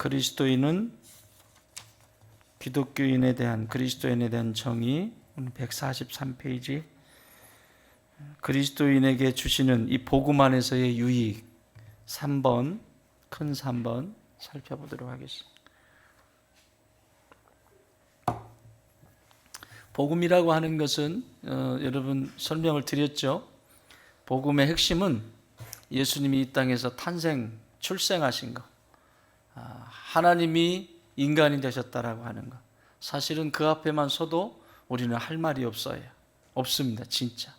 그리스도인은 기독교인에 대한 그리스도인에 대한 정의 143페이지 그리스도인에게 주시는 이 복음 안에서의 유익 3번 큰 3번 살펴보도록 하겠습니다. 복음이라고 하는 것은 여러분 설명을 드렸죠. 복음의 핵심은 예수님이 이 땅에서 출생하신 것, 하나님이 인간이 되셨다라고 하는 것. 사실은 그 앞에만 서도 우리는 할 말이 없습니다. 진짜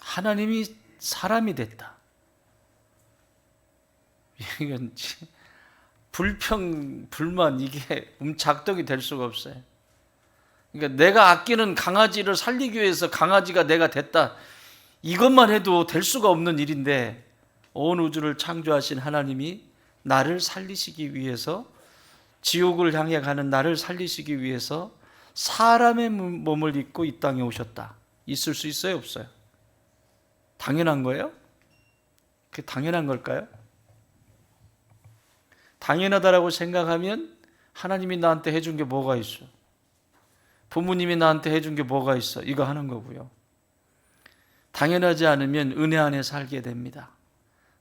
하나님이 사람이 됐다. 이건 불만 이게 작동이 될 수가 없어요. 그러니까 내가 아끼는 강아지를 살리기 위해서 강아지가 내가 됐다. 이것만 해도 될 수가 없는 일인데 온 우주를 창조하신 하나님이 나를 살리시기 위해서 지옥을 향해 가는 나를 살리시기 위해서 사람의 몸을 입고 이 땅에 오셨다. 있을 수 있어요? 없어요? 당연한 거예요? 그게 당연한 걸까요? 당연하다라고 생각하면 하나님이 나한테 해준 게 뭐가 있어? 부모님이 나한테 해준 게 뭐가 있어? 이거 하는 거고요. 당연하지 않으면 은혜 안에 살게 됩니다.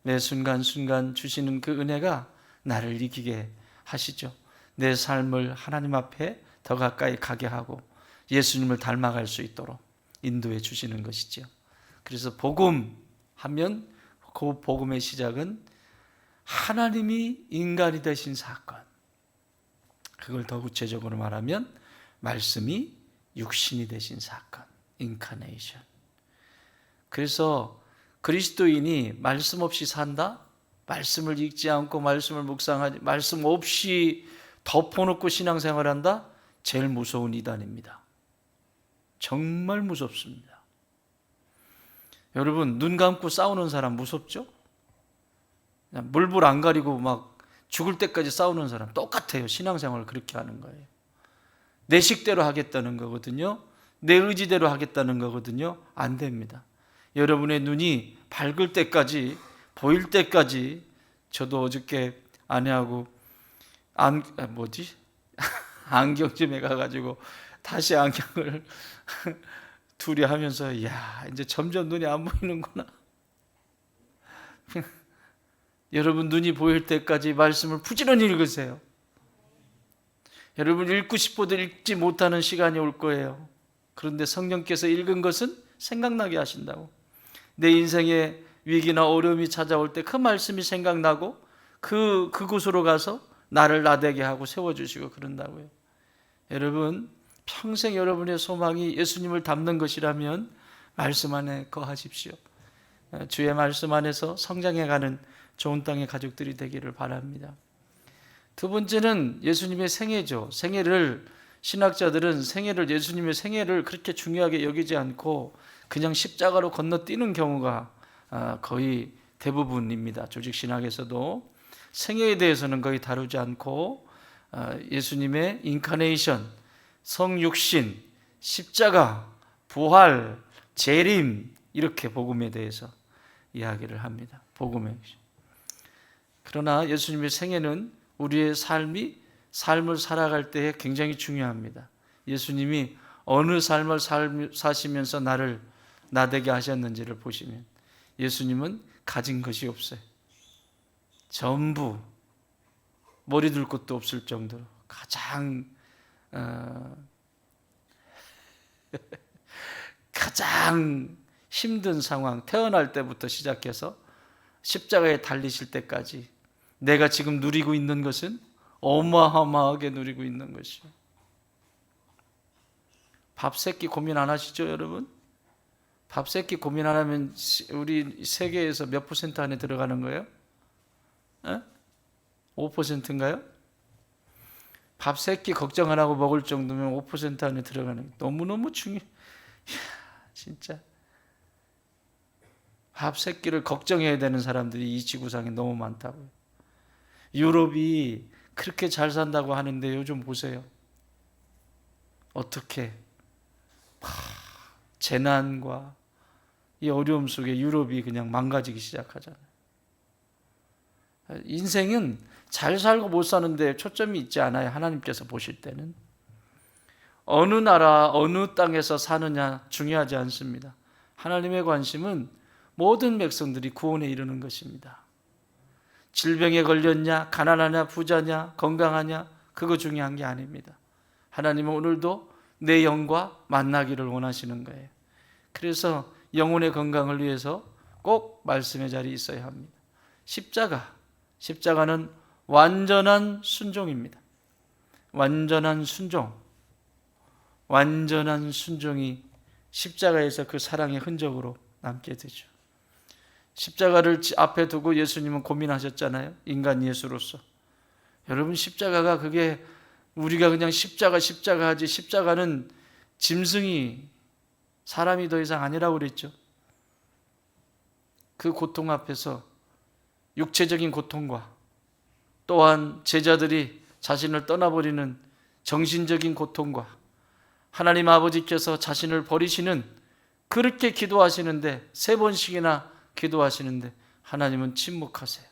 매 순간순간 주시는 그 은혜가 나를 이기게 하시죠. 내 삶을 하나님 앞에 더 가까이 가게 하고 예수님을 닮아갈 수 있도록 인도해 주시는 것이죠. 그래서 복음 하면 그 복음의 시작은 하나님이 인간이 되신 사건. 그걸 더 구체적으로 말하면 말씀이 육신이 되신 사건, 인카네이션. 그래서 그리스도인이 말씀 없이 산다? 말씀을 읽지 않고 말씀을 묵상하지, 말씀 없이 덮어놓고 신앙생활한다? 제일 무서운 이단입니다. 정말 무섭습니다. 여러분, 눈 감고 싸우는 사람 무섭죠? 물불 안 가리고 막 죽을 때까지 싸우는 사람 똑같아요. 신앙생활을 그렇게 하는 거예요. 내 식대로 하겠다는 거거든요. 내 의지대로 하겠다는 거거든요. 안 됩니다. 여러분의 눈이 밝을 때까지, 보일 때까지. 저도 어저께 아내하고 안경점에 가가지고 다시 안경을 둘이 하면서 야, 이제 점점 눈이 안 보이는구나. 여러분 눈이 보일 때까지 말씀을 부지런히 읽으세요. 여러분 읽고 싶어도 읽지 못하는 시간이 올 거예요. 그런데 성령께서 읽은 것은 생각나게 하신다고. 내 인생에 위기나 어려움이 찾아올 때 그 말씀이 생각나고 그곳으로 가서 나를 나대게 하고 세워주시고 그런다고요. 여러분 평생 여러분의 소망이 예수님을 닮는 것이라면 말씀 안에 거하십시오. 주의 말씀 안에서 성장해가는 좋은 땅의 가족들이 되기를 바랍니다. 두 번째는 예수님의 생애죠. 신학자들은 예수님의 생애를 그렇게 중요하게 여기지 않고 그냥 십자가로 건너뛰는 경우가 거의 대부분입니다. 조직신학에서도 생애에 대해서는 거의 다루지 않고 예수님의 인카네이션, 성육신, 십자가, 부활, 재림 이렇게 복음에 대해서 이야기를 합니다. 복음에. 그러나 예수님의 생애는 우리의 삶을 살아갈 때에 굉장히 중요합니다. 예수님이 어느 삶을 사시면서 나를 나되게 하셨는지를 보시면 예수님은 가진 것이 없어요. 전부 머리 둘 곳도 없을 정도로 가장 힘든 상황, 태어날 때부터 시작해서 십자가에 달리실 때까지 내가 지금 누리고 있는 것은 어마어마하게 누리고 있는 것이요. 밥 세끼 고민 안 하시죠, 여러분? 밥 세끼 고민 안 하면 우리 세계에서 몇 % 안에 들어가는 거예요? 5%인가요? 밥 세끼 걱정 안 하고 먹을 정도면 5% 안에 들어가는 게 너무너무 중요해. 진짜 밥 세끼를 걱정해야 되는 사람들이 이 지구상에 너무 많다고요. 유럽이 그렇게 잘 산다고 하는데 요즘 보세요. 어떻게 재난과 이 어려움 속에 유럽이 그냥 망가지기 시작하잖아요. 인생은 잘 살고 못 사는데 초점이 있지 않아요. 하나님께서 보실 때는 어느 나라 어느 땅에서 사느냐 중요하지 않습니다. 하나님의 관심은 모든 백성들이 구원에 이르는 것입니다. 질병에 걸렸냐, 가난하냐, 부자냐, 건강하냐, 그거 중요한 게 아닙니다. 하나님은 오늘도 내 영과 만나기를 원하시는 거예요. 그래서 영혼의 건강을 위해서 꼭 말씀의 자리에 있어야 합니다. 십자가는 완전한 순종입니다. 완전한 순종이 십자가에서 그 사랑의 흔적으로 남게 되죠. 십자가를 앞에 두고 예수님은 고민하셨잖아요. 인간 예수로서. 여러분, 십자가가 그게 우리가 그냥 십자가 하지, 십자가는 짐승이 사람이 더 이상 아니라고 그랬죠. 그 고통 앞에서 육체적인 고통과 또한 제자들이 자신을 떠나버리는 정신적인 고통과 하나님 아버지께서 자신을 버리시는, 그렇게 기도하시는데 3번씩이나 기도하시는데 하나님은 침묵하세요.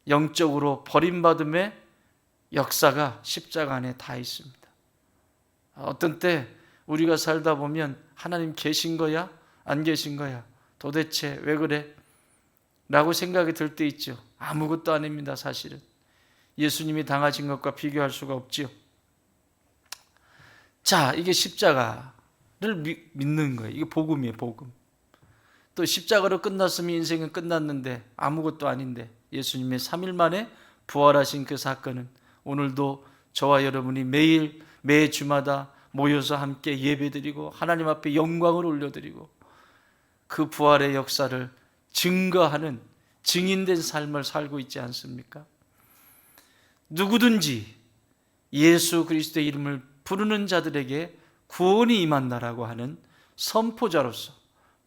영적으로 버림받음의 역사가 십자가 안에 다 있습니다. 어떤 때 우리가 살다 보면 하나님 계신 거야? 안 계신 거야? 도대체 왜 그래? 라고 생각이 들 때 있죠. 아무것도 아닙니다. 사실은 예수님이 당하신 것과 비교할 수가 없지요. 자, 이게 십자가를 믿는 거예요. 이게 복음이에요. 복음. 또 십자가로 끝났으면 인생은 끝났는데 아무것도 아닌데 예수님의 3일 만에 부활하신 그 사건은 오늘도 저와 여러분이 매 주마다 모여서 함께 예배드리고 하나님 앞에 영광을 올려드리고 그 부활의 역사를 증거하는 증인된 삶을 살고 있지 않습니까? 누구든지 예수 그리스도의 이름을 부르는 자들에게 구원이 임한다라고 하는 선포자로서,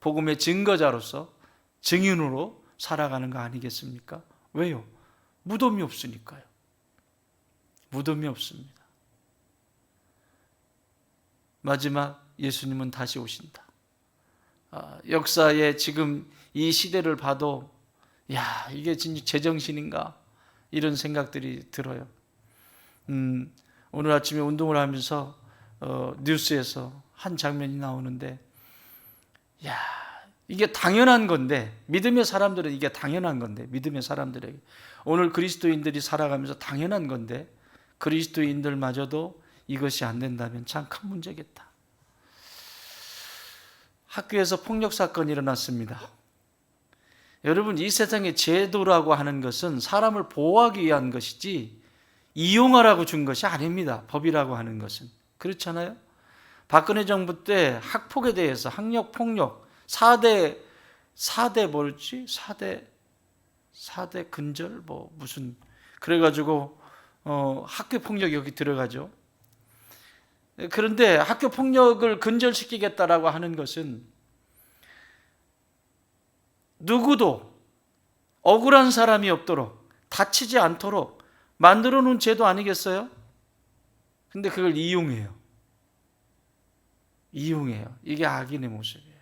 복음의 증거자로서, 증인으로 살아가는 거 아니겠습니까? 왜요? 무덤이 없으니까요. 무덤이 없습니다. 마지막 예수님은 다시 오신다. 역사의 지금 이 시대를 봐도 야, 이게 진짜 제정신인가? 이런 생각들이 들어요. 오늘 아침에 운동을 하면서 뉴스에서 한 장면이 나오는데, 야, 이게 당연한 건데, 믿음의 사람들은 이게 당연한 건데, 믿음의 사람들에게 오늘 그리스도인들이 살아가면서 당연한 건데 그리스도인들마저도 이것이 안 된다면 참 큰 문제겠다. 학교에서 폭력 사건이 일어났습니다. 여러분, 이 세상의 제도라고 하는 것은 사람을 보호하기 위한 것이지 이용하라고 준 것이 아닙니다. 법이라고 하는 것은. 그렇잖아요? 박근혜 정부 때 학폭에 대해서 학력폭력 4대 뭐였지? 4대 근절 뭐 무슨 그래가지고 학교 폭력이 여기 들어가죠. 그런데 학교 폭력을 근절시키겠다라고 하는 것은 누구도 억울한 사람이 없도록, 다치지 않도록 만들어 놓은 제도 아니겠어요? 근데 그걸 이용해요. 이게 악인의 모습이에요.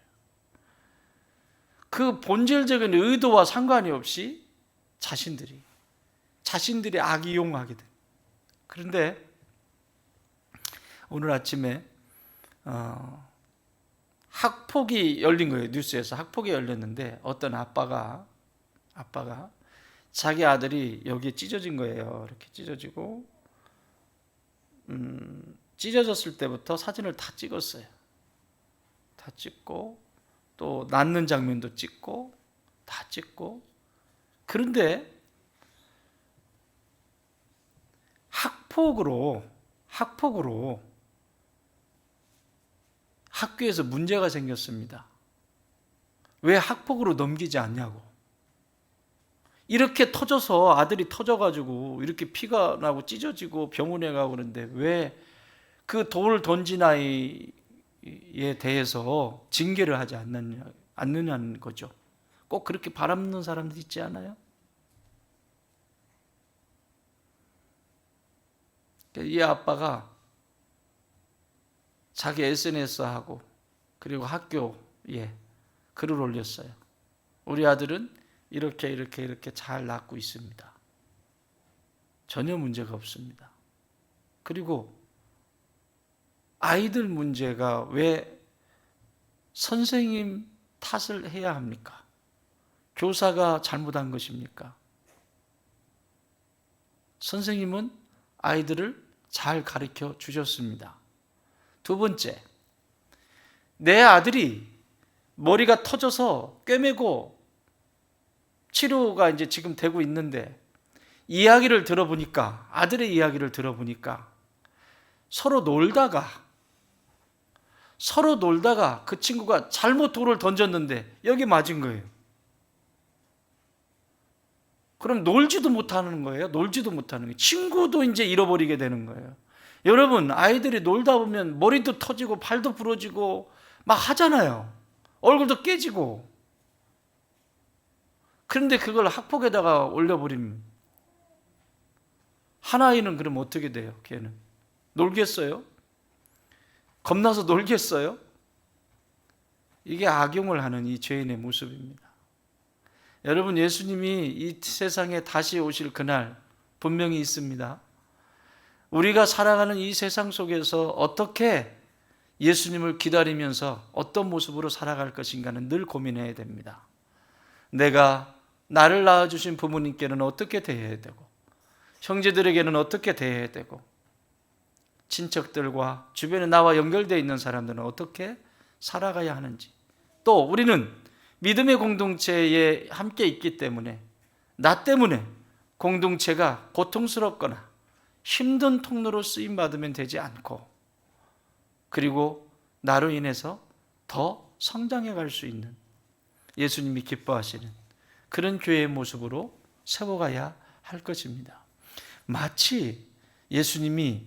그 본질적인 의도와 상관이 없이 자신들이 악이용하게 돼. 그런데 오늘 아침에 학폭이 열린 거예요. 뉴스에서 학폭이 열렸는데 어떤 아빠가 자기 아들이 여기에 찢어진 거예요. 이렇게 찢어지고 찢어졌을 때부터 사진을 다 찍었어요. 다 찍고 또 낫는 장면도 찍고 다 찍고. 그런데 학폭으로 학교에서 문제가 생겼습니다. 왜 학폭으로 넘기지 않냐고. 이렇게 터져서 아들이 터져가지고 이렇게 피가 나고 찢어지고 병원에 가고 그러는데 왜 그 돌 던진 아이에 대해서 징계를 하지 않느냐는 거죠. 꼭 그렇게 바라는 사람들 있지 않아요? 이 아빠가 자기 SNS하고 그리고 학교에 글을 올렸어요. 우리 아들은 이렇게 잘 낳고 있습니다. 전혀 문제가 없습니다. 그리고 아이들 문제가 왜 선생님 탓을 해야 합니까? 교사가 잘못한 것입니까? 선생님은 아이들을 잘 가르쳐 주셨습니다. 두 번째, 내 아들이 머리가 터져서 꿰매고 치료가 이제 지금 되고 있는데 이야기를 들어보니까, 아들의 이야기를 들어보니까 서로 놀다가 그 친구가 잘못 돌을 던졌는데 여기 맞은 거예요. 그럼 놀지도 못하는 거예요. 놀지도 못하는 거예요. 친구도 이제 잃어버리게 되는 거예요. 여러분, 아이들이 놀다 보면 머리도 터지고 발도 부러지고 막 하잖아요. 얼굴도 깨지고. 그런데 그걸 학폭에다가 올려버리면 한 아이는 그럼 어떻게 돼요? 걔는 놀겠어요? 겁나서 놀겠어요? 이게 악용을 하는 이 죄인의 모습입니다. 여러분, 예수님이 이 세상에 다시 오실 그날 분명히 있습니다. 우리가 살아가는 이 세상 속에서 어떻게 예수님을 기다리면서 어떤 모습으로 살아갈 것인가는 늘 고민해야 됩니다. 내가 나를 낳아주신 부모님께는 어떻게 대해야 되고, 형제들에게는 어떻게 대해야 되고, 친척들과 주변에 나와 연결되어 있는 사람들은 어떻게 살아가야 하는지, 또 우리는 믿음의 공동체에 함께 있기 때문에 나 때문에 공동체가 고통스럽거나 힘든 통로로 쓰임받으면 되지 않고, 그리고 나로 인해서 더 성장해 갈 수 있는, 예수님이 기뻐하시는 그런 교회의 모습으로 세워가야 할 것입니다. 마치 예수님이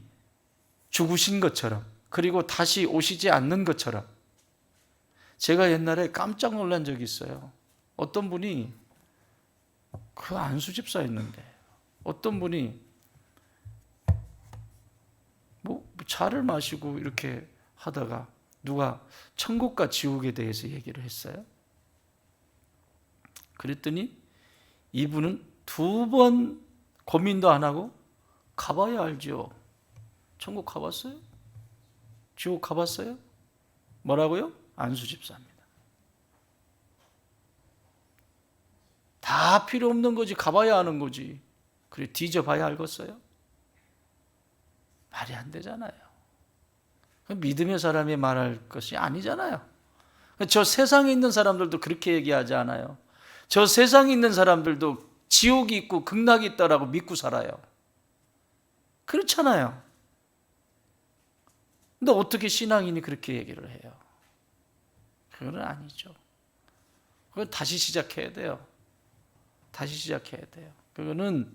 죽으신 것처럼, 그리고 다시 오시지 않는 것처럼. 제가 옛날에 깜짝 놀란 적이 있어요. 어떤 분이, 그 안수 집사였는데 어떤 분이 차를 마시고 이렇게 하다가 누가 천국과 지옥에 대해서 얘기를 했어요. 그랬더니 이분은 2번 고민도 안 하고 가봐야 알죠. 천국 가봤어요? 지옥 가봤어요? 뭐라고요? 안수 집사입니다. 다 필요 없는 거지, 가봐야 하는 거지. 그래, 뒤져봐야 알겠어요? 말이 안 되잖아요. 믿음의 사람이 말할 것이 아니잖아요. 저 세상에 있는 사람들도 그렇게 얘기하지 않아요. 저 세상에 있는 사람들도 지옥이 있고 극락이 있다라고 믿고 살아요. 그렇잖아요. 근데 어떻게 신앙인이 그렇게 얘기를 해요? 그건 아니죠. 그건 다시 시작해야 돼요. 다시 시작해야 돼요. 그거는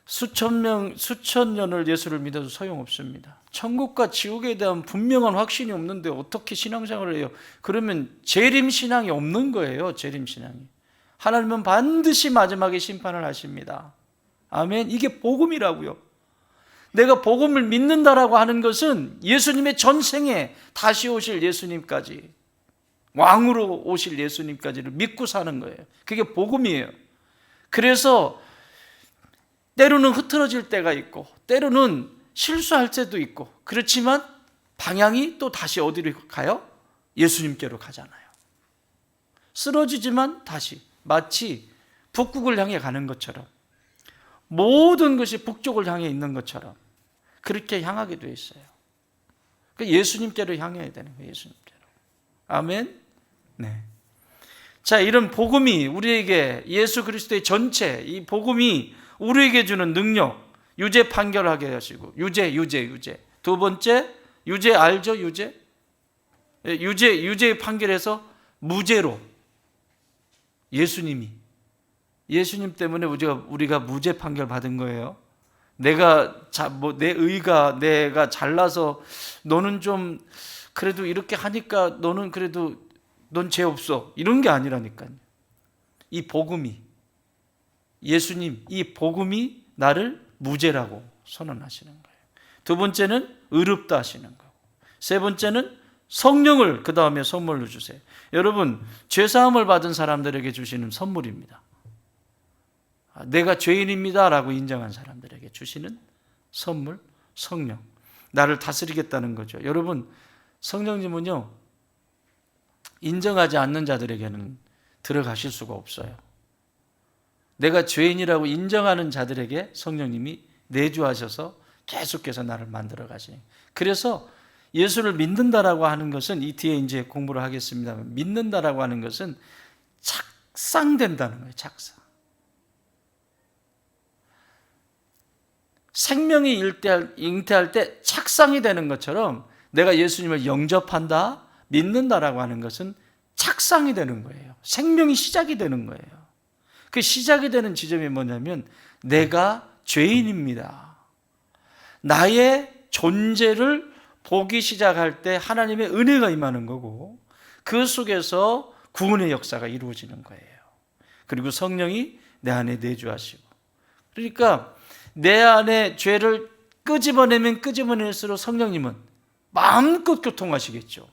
수천 년을 예수를 믿어도 소용없습니다. 천국과 지옥에 대한 분명한 확신이 없는데 어떻게 신앙생활을 해요? 그러면 재림신앙이 없는 거예요. 재림신앙이. 하나님은 반드시 마지막에 심판을 하십니다. 아멘. 이게 복음이라고요. 내가 복음을 믿는다라고 하는 것은 예수님의 전생에 다시 오실 예수님까지, 왕으로 오실 예수님까지를 믿고 사는 거예요. 그게 복음이에요. 그래서 때로는 흐트러질 때가 있고 때로는 실수할 때도 있고, 그렇지만 방향이 또 다시 어디로 가요? 예수님께로 가잖아요. 쓰러지지만 다시, 마치 북극을 향해 가는 것처럼, 모든 것이 북쪽을 향해 있는 것처럼 그렇게 향하게 되어 있어요. 예수님께로 향해야 되는 거예요. 예수님께로. 아멘. 네. 자, 이런 복음이 우리에게, 예수 그리스도의 전체 이 복음이 우리에게 주는 능력, 유죄 판결하게 하시고, 유죄. 두 번째, 유죄 알죠? 유죄 판결해서 무죄로, 예수님 때문에 우리가 무죄 판결 받은 거예요. 내 의가, 내가 잘나서 너는 좀 그래도 이렇게 하니까 너는 그래도 넌 죄 없어, 이런 게 아니라니까요. 이 복음이, 예수님, 이 복음이 나를 무죄라고 선언하시는 거예요. 두 번째는 의롭다 하시는 거고, 세 번째는 성령을 그 다음에 선물로 주세요. 여러분, 죄사함을 받은 사람들에게 주시는 선물입니다. 내가 죄인입니다 라고 인정한 사람들에게 주시는 선물, 성령. 나를 다스리겠다는 거죠. 여러분, 성령님은요, 인정하지 않는 자들에게는 들어가실 수가 없어요. 내가 죄인이라고 인정하는 자들에게 성령님이 내주하셔서 계속해서 나를 만들어 가시니. 그래서 예수를 믿는다라고 하는 것은, 이 뒤에 이제 공부를 하겠습니다만, 믿는다라고 하는 것은 착상된다는 거예요. 착상. 생명이 잉태할 때 착상이 되는 것처럼 내가 예수님을 영접한다, 믿는다라고 하는 것은 착상이 되는 거예요. 생명이 시작이 되는 거예요. 그 시작이 되는 지점이 뭐냐면, 내가 죄인입니다. 나의 존재를 보기 시작할 때 하나님의 은혜가 임하는 거고, 그 속에서 구원의 역사가 이루어지는 거예요. 그리고 성령이 내 안에 내주하시고, 그러니까 내 안에 죄를 끄집어내면 끄집어낼수록 성령님은 마음껏 교통하시겠죠.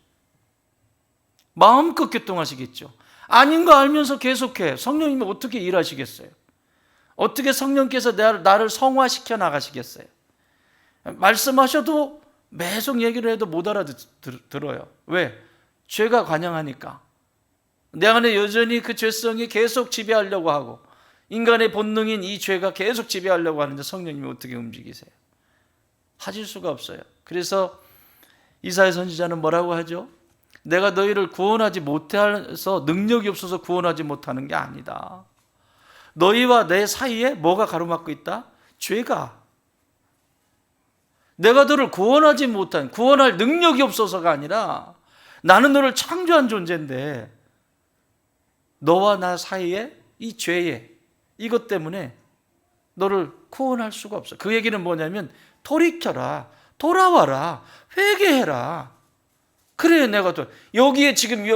마음껏 교통하시겠죠. 아닌 거 알면서 계속해. 성령님이 어떻게 일하시겠어요? 어떻게 성령께서 나를 성화시켜 나가시겠어요? 말씀하셔도 계속 얘기를 해도 못 알아들어요. 왜? 죄가 관영하니까. 내 안에 여전히 그 죄성이 계속 지배하려고 하고, 인간의 본능인 이 죄가 계속 지배하려고 하는데 성령님이 어떻게 움직이세요? 하실 수가 없어요. 그래서 이사야 선지자는 뭐라고 하죠? 내가 너희를 구원하지 못해서 능력이 없어서 구원하지 못하는 게 아니다. 너희와 내 사이에 뭐가 가로막고 있다? 죄가. 내가 너를 구원하지 못한, 구원할 능력이 없어서가 아니라 나는 너를 창조한 존재인데 너와 나 사이에 이 죄에, 이것 때문에 너를 구원할 수가 없어. 그 얘기는 뭐냐면, 돌이켜라, 돌아와라, 회개해라. 그래, 내가 또 여기에 지금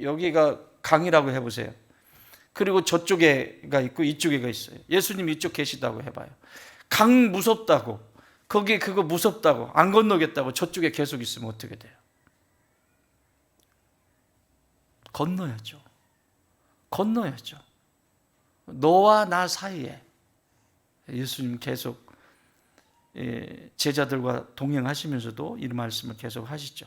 여기가 강이라고 해보세요. 그리고 저쪽에가 있고 이쪽에가 있어요. 예수님 이쪽 계시다고 해봐요. 강 무섭다고, 거기 그거 무섭다고, 안 건너겠다고 저쪽에 계속 있으면 어떻게 돼요? 건너야죠. 건너야죠. 너와 나 사이에 예수님 계속 제자들과 동행하시면서도 이 말씀을 계속 하시죠.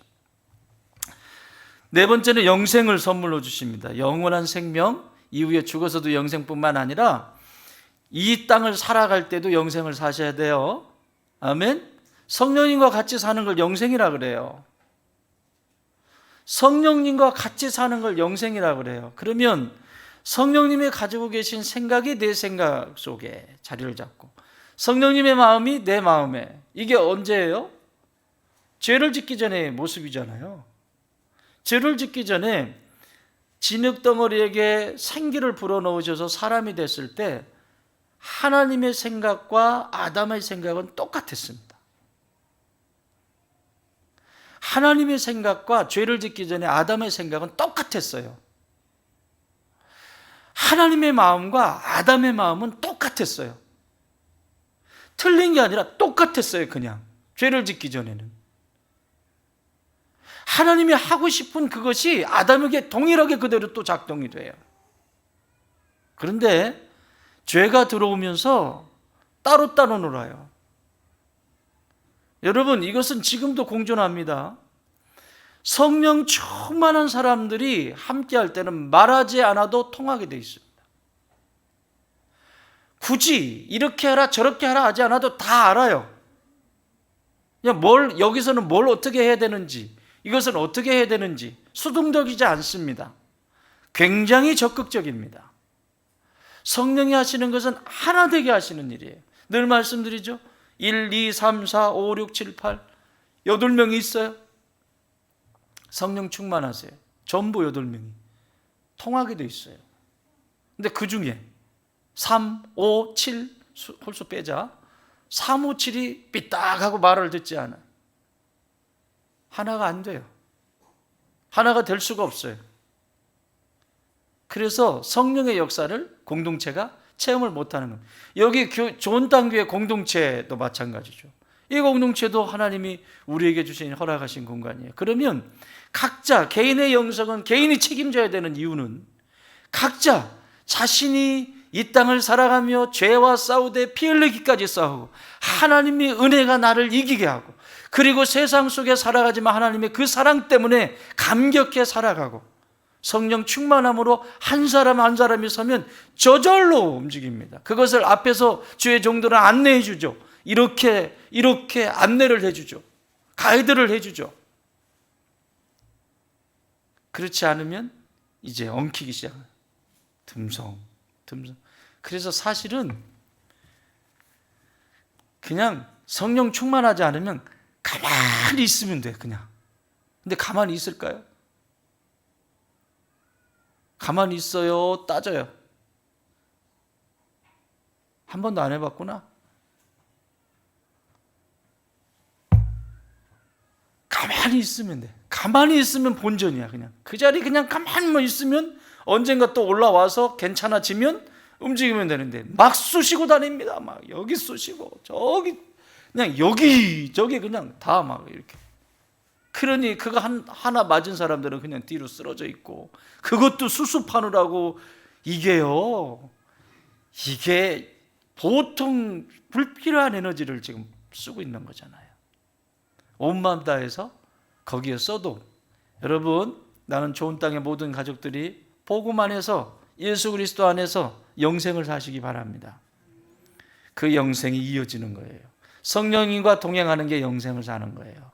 네 번째는 영생을 선물로 주십니다. 영원한 생명, 이후에 죽어서도 영생뿐만 아니라 이 땅을 살아갈 때도 영생을 사셔야 돼요. 아멘. 성령님과 같이 사는 걸 영생이라 그래요. 성령님과 같이 사는 걸 영생이라 그래요. 그러면 성령님이 가지고 계신 생각이 내 생각 속에 자리를 잡고, 성령님의 마음이 내 마음에, 이게 언제예요? 죄를 짓기 전의 모습이잖아요. 죄를 짓기 전에 진흙덩어리에게 생기를 불어넣으셔서 사람이 됐을 때 하나님의 생각과 아담의 생각은 똑같았습니다. 하나님의 생각과 죄를 짓기 전에 아담의 생각은 똑같았어요. 하나님의 마음과 아담의 마음은 똑같았어요. 틀린 게 아니라 똑같았어요. 그냥 죄를 짓기 전에는 하나님이 하고 싶은 그것이 아담에게 동일하게 그대로 또 작동이 돼요. 그런데 죄가 들어오면서 따로따로 놀아요. 여러분, 이것은 지금도 공존합니다. 성령 충만한 사람들이 함께할 때는 말하지 않아도 통하게 돼 있습니다. 굳이 이렇게 하라 저렇게 하라 하지 않아도 다 알아요. 그냥 여기서는 뭘 어떻게 해야 되는지, 이것은 어떻게 해야 되는지 수동적이지 않습니다. 굉장히 적극적입니다. 성령이 하시는 것은 하나 되게 하시는 일이에요. 늘 말씀드리죠. 1, 2, 3, 4, 5, 6, 7, 8 8명이 있어요. 성령 충만하세요. 전부 8명이 통하게 돼 있어요. 근데 그 중에 3, 5, 7 홀수 빼자. 3, 5, 7이 삐딱하고 말을 듣지 않아요. 하나가 안 돼요. 하나가 될 수가 없어요. 그래서 성령의 역사를 공동체가 체험을 못하는 겁니다. 여기 좋은 땅교회 공동체도 마찬가지죠. 이 공동체도 하나님이 우리에게 주신 허락하신 공간이에요. 그러면 각자 개인의 영성은 개인이 책임져야 되는 이유는 각자 자신이 이 땅을 살아가며 죄와 싸우되 피 흘리기까지 싸우고 하나님의 은혜가 나를 이기게 하고 그리고 세상 속에 살아가지만 하나님의 그 사랑 때문에 감격해 살아가고 성령 충만함으로 한 사람 한 사람이 서면 저절로 움직입니다. 그것을 앞에서 주의 종들은 안내해 주죠. 이렇게 안내를 해주죠. 가이드를 해주죠. 그렇지 않으면 이제 엉키기 시작해요. 듬성. 그래서 사실은 그냥 성령 충만하지 않으면 가만히 있으면 돼, 그냥. 근데 가만히 있을까요? 가만히 있어요, 따져요? 한 번도 안 해봤구나? 가만히 있으면 돼. 가만히 있으면 본전이야, 그냥. 그 자리 그냥 가만히만 있으면 언젠가 또 올라와서 괜찮아지면 움직이면 되는데 막 쑤시고 다닙니다. 막 여기 쑤시고 저기 그냥 여기저기 그냥 다 막 이렇게. 그러니 그거 하나 맞은 사람들은 그냥 뒤로 쓰러져 있고 그것도 수습하느라고 이게 보통 불필요한 에너지를 지금 쓰고 있는 거잖아요. 온 마음 다해서 거기에 써도 여러분 나는 좋은 땅의 모든 가족들이 복음 안에서 예수 그리스도 안에서 영생을 사시기 바랍니다. 그 영생이 이어지는 거예요. 성령님과 동행하는 게 영생을 사는 거예요.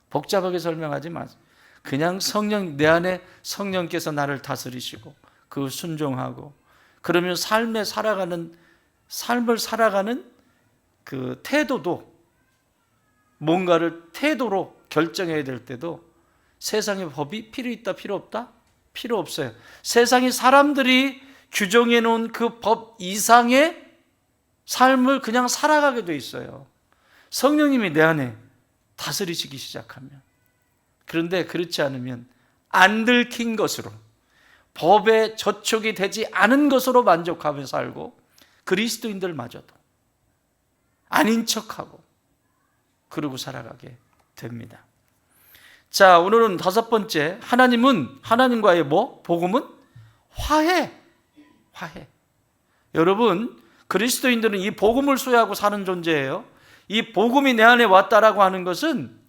복잡하게 설명하지 마세요. 그냥 내 안에 성령께서 나를 다스리시고 그 순종하고 그러면 삶을 살아가는 그 태도도 뭔가를 태도로 결정해야 될 때도 세상의 법이 필요 있다 필요 없다? 필요 없어요. 세상의 사람들이 규정해 놓은 그 법 이상의 삶을 그냥 살아가게 돼 있어요. 성령님이 내 안에 다스리시기 시작하면. 그런데 그렇지 않으면 안 들킨 것으로 법에 저촉이 되지 않은 것으로 만족하며 살고 그리스도인들마저도 아닌 척하고 그러고 살아가게 됩니다. 자, 오늘은 다섯 번째, 하나님과의 복음은 화해. 여러분, 그리스도인들은 이 복음을 소유하고 사는 존재예요. 이 복음이 내 안에 왔다라고 하는 것은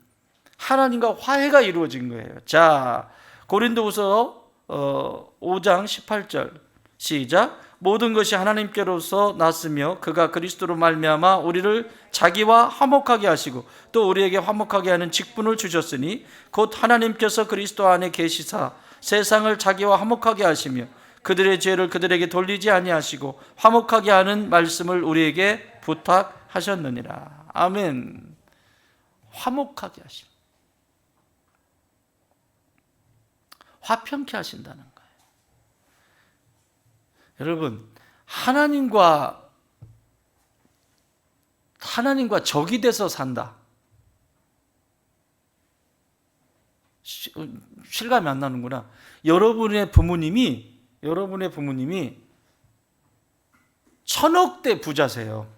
하나님과 화해가 이루어진 거예요. 자, 고린도후서 5장 18절 시작. 모든 것이 하나님께로서 났으며 그가 그리스도로 말미암아 우리를 자기와 화목하게 하시고 또 우리에게 화목하게 하는 직분을 주셨으니 곧 하나님께서 그리스도 안에 계시사 세상을 자기와 화목하게 하시며 그들의 죄를 그들에게 돌리지 아니하시고 화목하게 하는 말씀을 우리에게 부탁하셨느니라. 아멘. 화목하게 하십니다. 화평케 하신다는 거예요. 여러분, 하나님과 적이 돼서 산다. 실감이 안 나는구나. 여러분의 부모님이 1000억대 부자세요.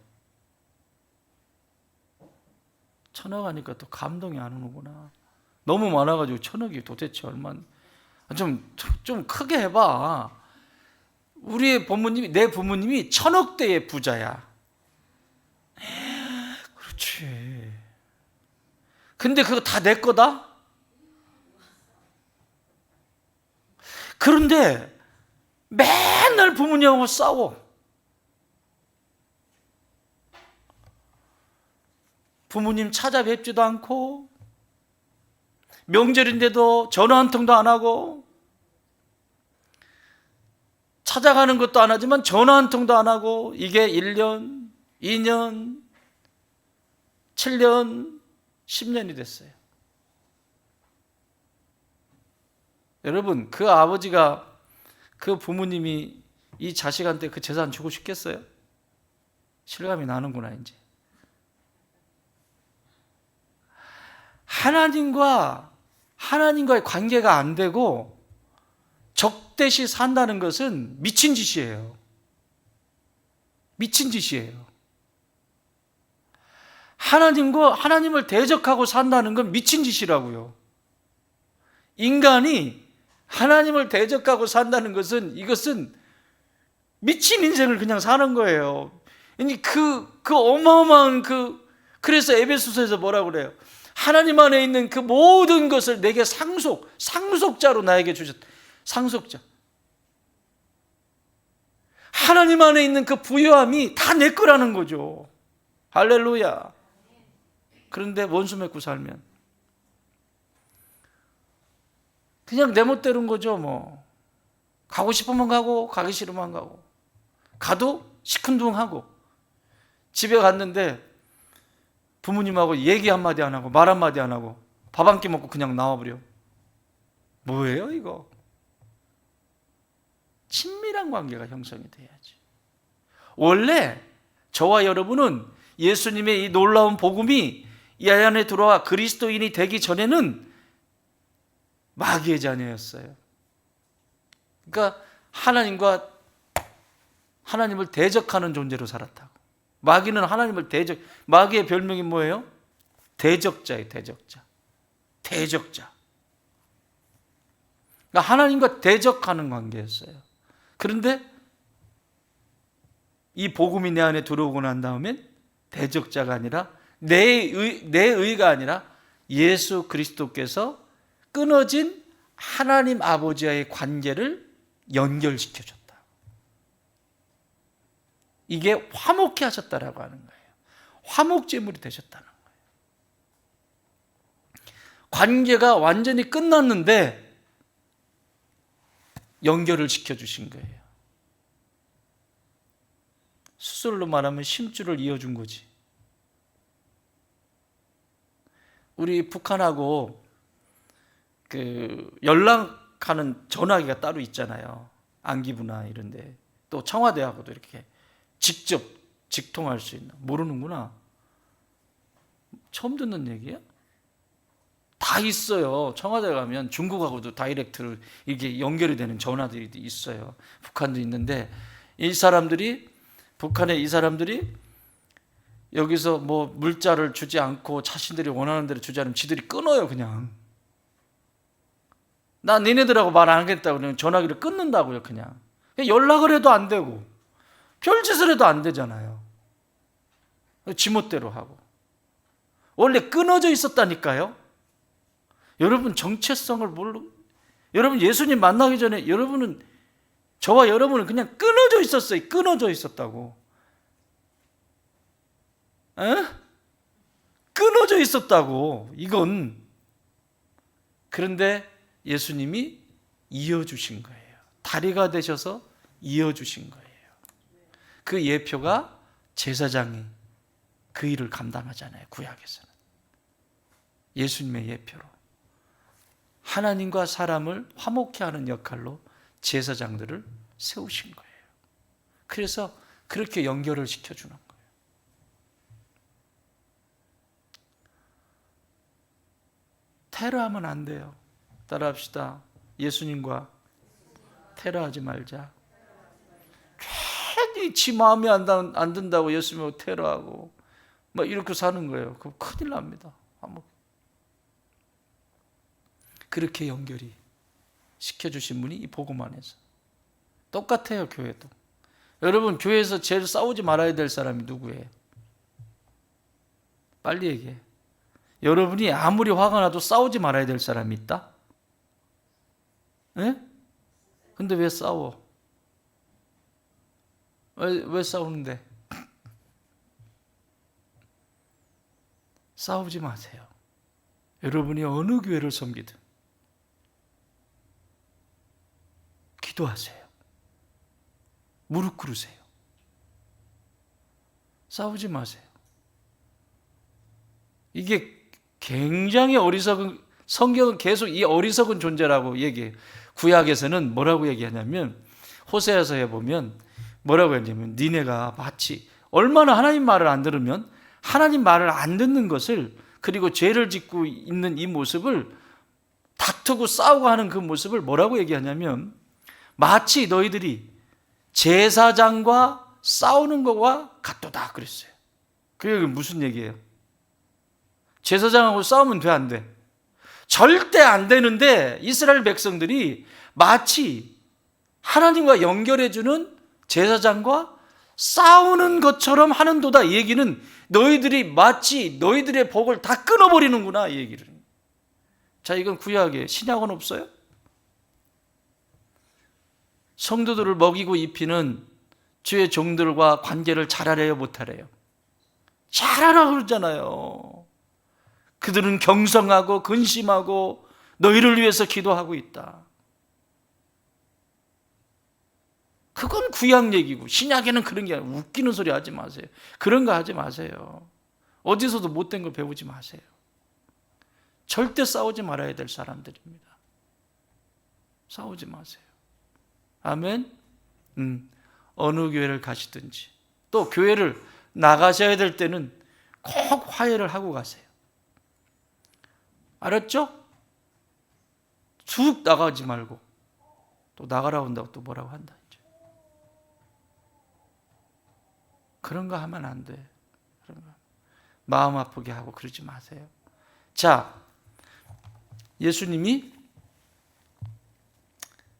1000억 하니까 또 감동이 안 오는구나. 너무 많아가지고 1000억이 도대체 얼마? 좀 크게 해봐. 내 부모님이 1000억대의 부자야. 그렇지. 근데 그거 다 내 거다? 그런데 맨날 부모님하고 싸워. 부모님 찾아뵙지도 않고 명절인데도 전화 한 통도 안 하고 찾아가는 것도 안 하지만 전화 한 통도 안 하고 이게 1년, 2년, 7년, 10년이 됐어요. 여러분, 그 아버지가 그 부모님이 이 자식한테 그 재산 주고 싶겠어요? 실감이 나는구나 이제. 하나님과의 관계가 안 되고 적대시 산다는 것은 미친 짓이에요. 미친 짓이에요. 하나님을 대적하고 산다는 건 미친 짓이라고요. 인간이 하나님을 대적하고 산다는 것은, 이것은 미친 인생을 그냥 사는 거예요. 그 어마어마한 그래서 에베소서에서 뭐라고 그래요? 하나님 안에 있는 그 모든 것을 내게 상속자로 나에게 주셨다. 상속자. 하나님 안에 있는 그 부요함이 다 내 거라는 거죠. 할렐루야. 그런데 원수 맺고 살면 그냥 내 멋대로인 거죠. 뭐 가고 싶으면 가고 가기 싫으면 가고, 가도 시큰둥하고, 집에 갔는데 부모님하고 얘기 한마디 안 하고 말 한마디 안 하고 밥 한 끼 먹고 그냥 나와버려. 뭐예요 이거? 친밀한 관계가 형성이 돼야지. 원래 저와 여러분은 예수님의 이 놀라운 복음이 이 안에 들어와 그리스도인이 되기 전에는 마귀의 자녀였어요. 그러니까 하나님을 대적하는 존재로 살았다고. 마귀는 하나님을 마귀의 별명이 뭐예요? 대적자예요. 대적자. 그러니까 하나님과 대적하는 관계였어요. 그런데 이 복음이 내 안에 들어오고 난 다음엔 대적자가 아니라 내 의가 아니라 예수 그리스도께서 끊어진 하나님 아버지와의 관계를 연결시켜줬다. 이게 화목케 하셨다라고 하는 거예요. 화목제물이 되셨다는 거예요. 관계가 완전히 끝났는데 연결을 시켜주신 거예요. 수술로 말하면 심줄을 이어준 거지. 우리 북한하고 연락하는 전화기가 따로 있잖아요. 안기부나 이런데. 또 청와대하고도 이렇게 직접 직통할 수 있나? 모르는구나. 처음 듣는 얘기야? 다 있어요. 청와대 가면 중국하고도 다이렉트로 이렇게 연결이 되는 전화들이 있어요. 북한도 있는데 북한의 이 사람들이 여기서 뭐 물자를 주지 않고 자신들이 원하는 대로 주지 않으면 지들이 끊어요. 그냥 나 니네들하고 말 안 하겠다고 그냥 전화기를 끊는다고요. 그냥 연락을 해도 안 되고 별짓을 해도 안 되잖아요. 지멋대로 하고. 원래 끊어져 있었다니까요. 여러분 정체성을 여러분 예수님 만나기 전에 저와 여러분은 그냥 끊어져 있었어요. 끊어져 있었다고. 끊어져 있었다고. 이건. 그런데 예수님이 이어주신 거예요. 다리가 되셔서 이어주신 거예요. 그 예표가 제사장이 그 일을 감당하잖아요. 구약에서는. 예수님의 예표로. 하나님과 사람을 화목케 하는 역할로 제사장들을 세우신 거예요. 그래서 그렇게 연결을 시켜주는 거예요. 테러하면 안 돼요. 따라합시다. 예수님과 테러하지 말자. 괜히 지 마음에 안 든다고 예수님하고 테러하고 막 이렇게 사는 거예요. 그럼 큰일 납니다. 그렇게 연결이 시켜주신 분이 이 복음 안에서. 똑같아요. 교회도. 여러분 교회에서 제일 싸우지 말아야 될 사람이 누구예요? 빨리 얘기해. 여러분이 아무리 화가 나도 싸우지 말아야 될 사람이 있다? 예? 근데 왜 싸워? 왜 싸우는데? 싸우지 마세요. 여러분이 어느 교회를 섬기든 기도하세요. 무릎 꿇으세요. 싸우지 마세요. 이게 굉장히 성경은 계속 이 어리석은 존재라고 얘기해요. 구약에서는 뭐라고 얘기하냐면 호세아서에 보면 뭐라고 했냐면 니네가 마치 얼마나 하나님 말을 안 들으면 하나님 말을 안 듣는 것을, 그리고 죄를 짓고 있는 이 모습을 다투고 싸우고 하는 그 모습을 뭐라고 얘기하냐면 마치 너희들이 제사장과 싸우는 것과 같도다 그랬어요. 그게 무슨 얘기예요? 제사장하고 싸우면 돼, 안 돼? 절대 안 되는데 이스라엘 백성들이 마치 하나님과 연결해주는 제사장과 싸우는 것처럼 하는도다. 이 얘기는 너희들이 마치 너희들의 복을 다 끊어버리는구나, 이 얘기를. 자, 이건 구약에, 신약은 없어요? 성도들을 먹이고 입히는 주의 종들과 관계를 잘하래요, 못하래요? 잘하라고 그러잖아요. 그들은 경성하고 근심하고 너희를 위해서 기도하고 있다. 그건 구약 얘기고, 신약에는 그런 게 아니라 웃기는 소리 하지 마세요. 그런 거 하지 마세요. 어디서도 못된 거 배우지 마세요. 절대 싸우지 말아야 될 사람들입니다. 싸우지 마세요. 아멘. 어느 교회를 가시든지 또 교회를 나가셔야 될 때는 꼭 화해를 하고 가세요. 알았죠? 쭉 나가지 말고 또 나가라고 한다고 또 뭐라고 한다. 이제. 그런 거 하면 안 돼. 그런 거. 마음 아프게 하고 그러지 마세요. 자, 예수님이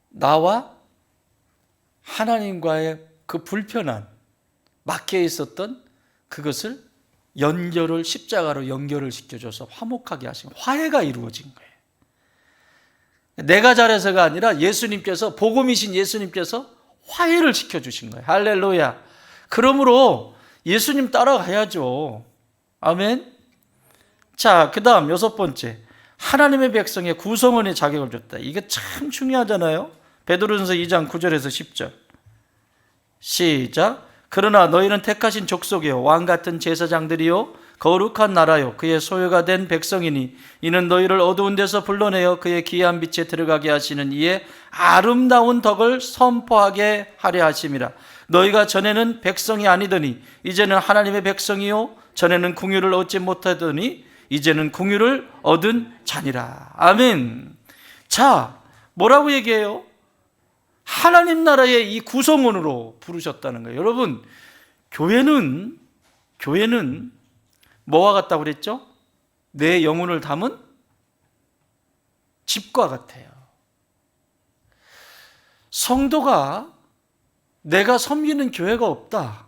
나와 하나님과의 그 불편한 막혀 있었던 그것을 연결을, 십자가로 연결을 시켜줘서 화목하게 하신, 화해가 이루어진 거예요. 내가 잘해서가 아니라 예수님께서, 복음이신 예수님께서 화해를 시켜주신 거예요. 할렐루야. 그러므로 예수님 따라가야죠. 아멘. 자, 그 다음 6번째, 하나님의 백성의 구성원의 자격을 줬다. 이게 참 중요하잖아요. 베드로전서 2장 9절에서 10절 시작. 그러나 너희는 택하신 족속이요 왕같은 제사장들이요 거룩한 나라요 그의 소유가 된 백성이니 이는 너희를 어두운 데서 불러내어 그의 기이한 빛에 들어가게 하시는 이의 아름다운 덕을 선포하게 하려 하심이라. 너희가 전에는 백성이 아니더니 이제는 하나님의 백성이요 전에는 궁유를 얻지 못하더니 이제는 궁유를 얻은 자니라. 아멘. 자, 뭐라고 얘기해요? 하나님 나라의 이 구성원으로 부르셨다는 거예요. 여러분, 교회는 뭐와 같다고 그랬죠? 내 영혼을 담은 집과 같아요. 성도가 내가 섬기는 교회가 없다,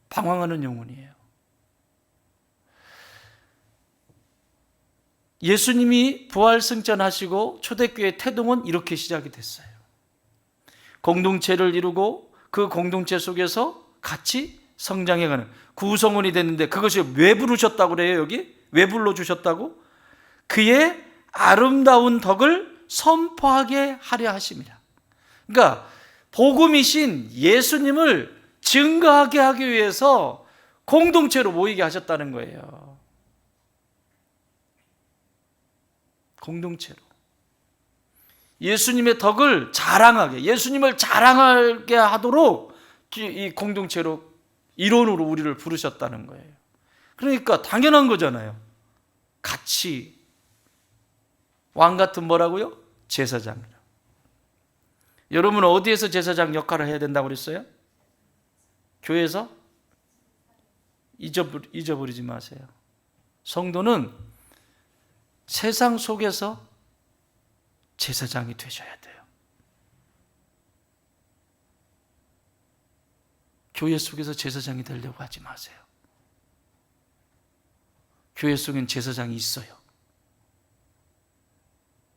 방황하는 영혼이에요. 예수님이 부활승천하시고 초대교회 태동은 이렇게 시작이 됐어요. 공동체를 이루고 그 공동체 속에서 같이 성장해가는 구성원이 됐는데, 그것이 왜 부르셨다고 그래요? 여기 왜 불러주셨다고? 그의 아름다운 덕을 선포하게 하려 하심이라. 그러니까 복음이신 예수님을 증거하게 하기 위해서 공동체로 모이게 하셨다는 거예요. 공동체로 예수님의 덕을 자랑하게, 예수님을 자랑하게 하도록 이 공동체로, 일원으로 우리를 부르셨다는 거예요. 그러니까 당연한 거잖아요. 같이 왕 같은 뭐라고요? 제사장이라. 여러분 어디에서 제사장 역할을 해야 된다고 그랬어요? 교회에서? 잊어버리지 마세요. 성도는 세상 속에서 제사장이 되셔야 돼요. 교회 속에서 제사장이 되려고 하지 마세요. 교회 속엔 제사장이 있어요.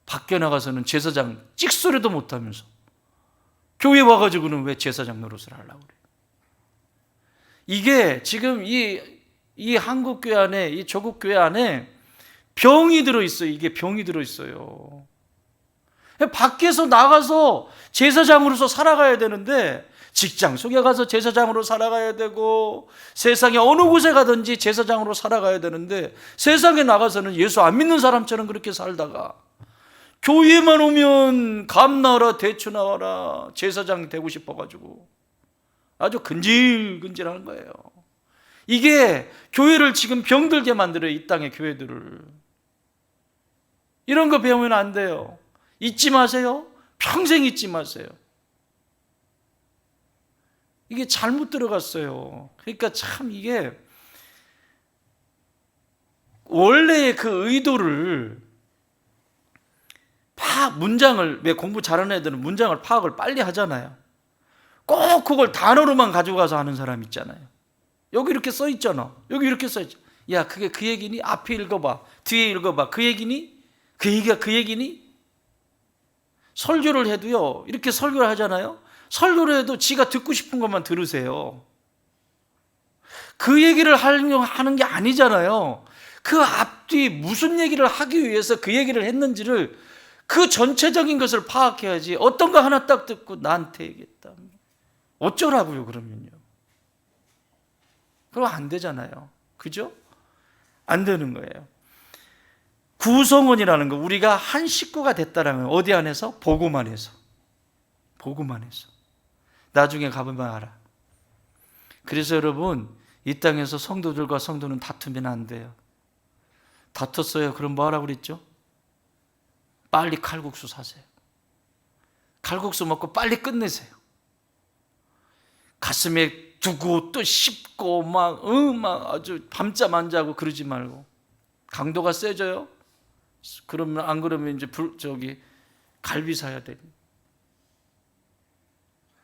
밖에 나가서는 제사장 찍소리도 못하면서 교회 와가지고는 왜 제사장 노릇을 하려고 그래요? 이게 지금 이 한국교회 안에, 이 조국교회 안에 병이 들어있어요. 이게 병이 들어있어요. 밖에서 나가서 제사장으로서 살아가야 되는데, 직장 속에 가서 제사장으로 살아가야 되고, 세상에 어느 곳에 가든지 제사장으로 살아가야 되는데, 세상에 나가서는 예수 안 믿는 사람처럼 그렇게 살다가 교회만 오면 감 나와라 대추 나와라 제사장 되고 싶어가지고 아주 근질근질하는 거예요. 이게 교회를 지금 병들게 만들어요. 이 땅의 교회들을. 이런 거 배우면 안 돼요. 잊지 마세요. 평생 잊지 마세요. 이게 잘못 들어갔어요. 그러니까 참 이게 원래의 그 의도를 문장을, 왜 공부 잘하는 애들은 문장을 파악을 빨리 하잖아요. 꼭 그걸 단어로만 가지고 가서 하는 사람 있잖아요. 여기 이렇게 써 있잖아. 여기 이렇게 써 있잖아. 야, 그게 그 얘기니? 앞에 읽어봐. 뒤에 읽어봐. 그 얘기니? 그 얘기가 그 얘기니? 설교를 해도요, 이렇게 설교를 하잖아요. 설교를 해도 지가 듣고 싶은 것만 들으세요. 그 얘기를 하는 게 아니잖아요. 그 앞뒤 무슨 얘기를 하기 위해서 그 얘기를 했는지를, 그 전체적인 것을 파악해야지. 어떤 거 하나 딱 듣고 나한테 얘기했다. 어쩌라고요, 그러면요. 그럼 안 되잖아요. 그죠? 안 되는 거예요. 구성원이라는 거, 우리가 한 식구가 됐다라면 어디 안에서? 복음 안에서. 복음 안에서. 나중에 가보면 알아. 그래서 여러분, 이 땅에서 성도들과 성도는 다투면 안 돼요. 다퉜어요. 그럼 뭐 하라고 그랬죠? 빨리 칼국수 사세요. 칼국수 먹고 빨리 끝내세요. 가슴에 두고 또 씹고 막 아주 밤잠 안 자고 그러지 말고. 강도가 세져요. 그러면 안 그러면 이제 갈비 사야 돼.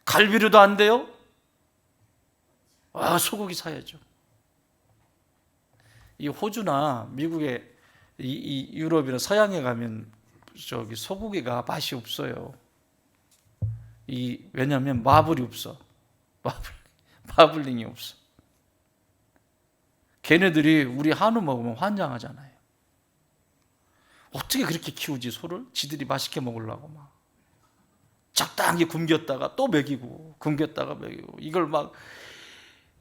갈비로도 안 돼요? 소고기 사야죠. 이 호주나 미국에 이 유럽이나 서양에 가면 소고기가 맛이 없어요. 왜냐하면 마블이 없어. 마블링이 없어. 걔네들이 우리 한우 먹으면 환장하잖아요. 어떻게 그렇게 키우지, 소를? 지들이 맛있게 먹으려고 막 적당히 굶겼다가 또 먹이고, 굶겼다가 먹이고, 이걸 막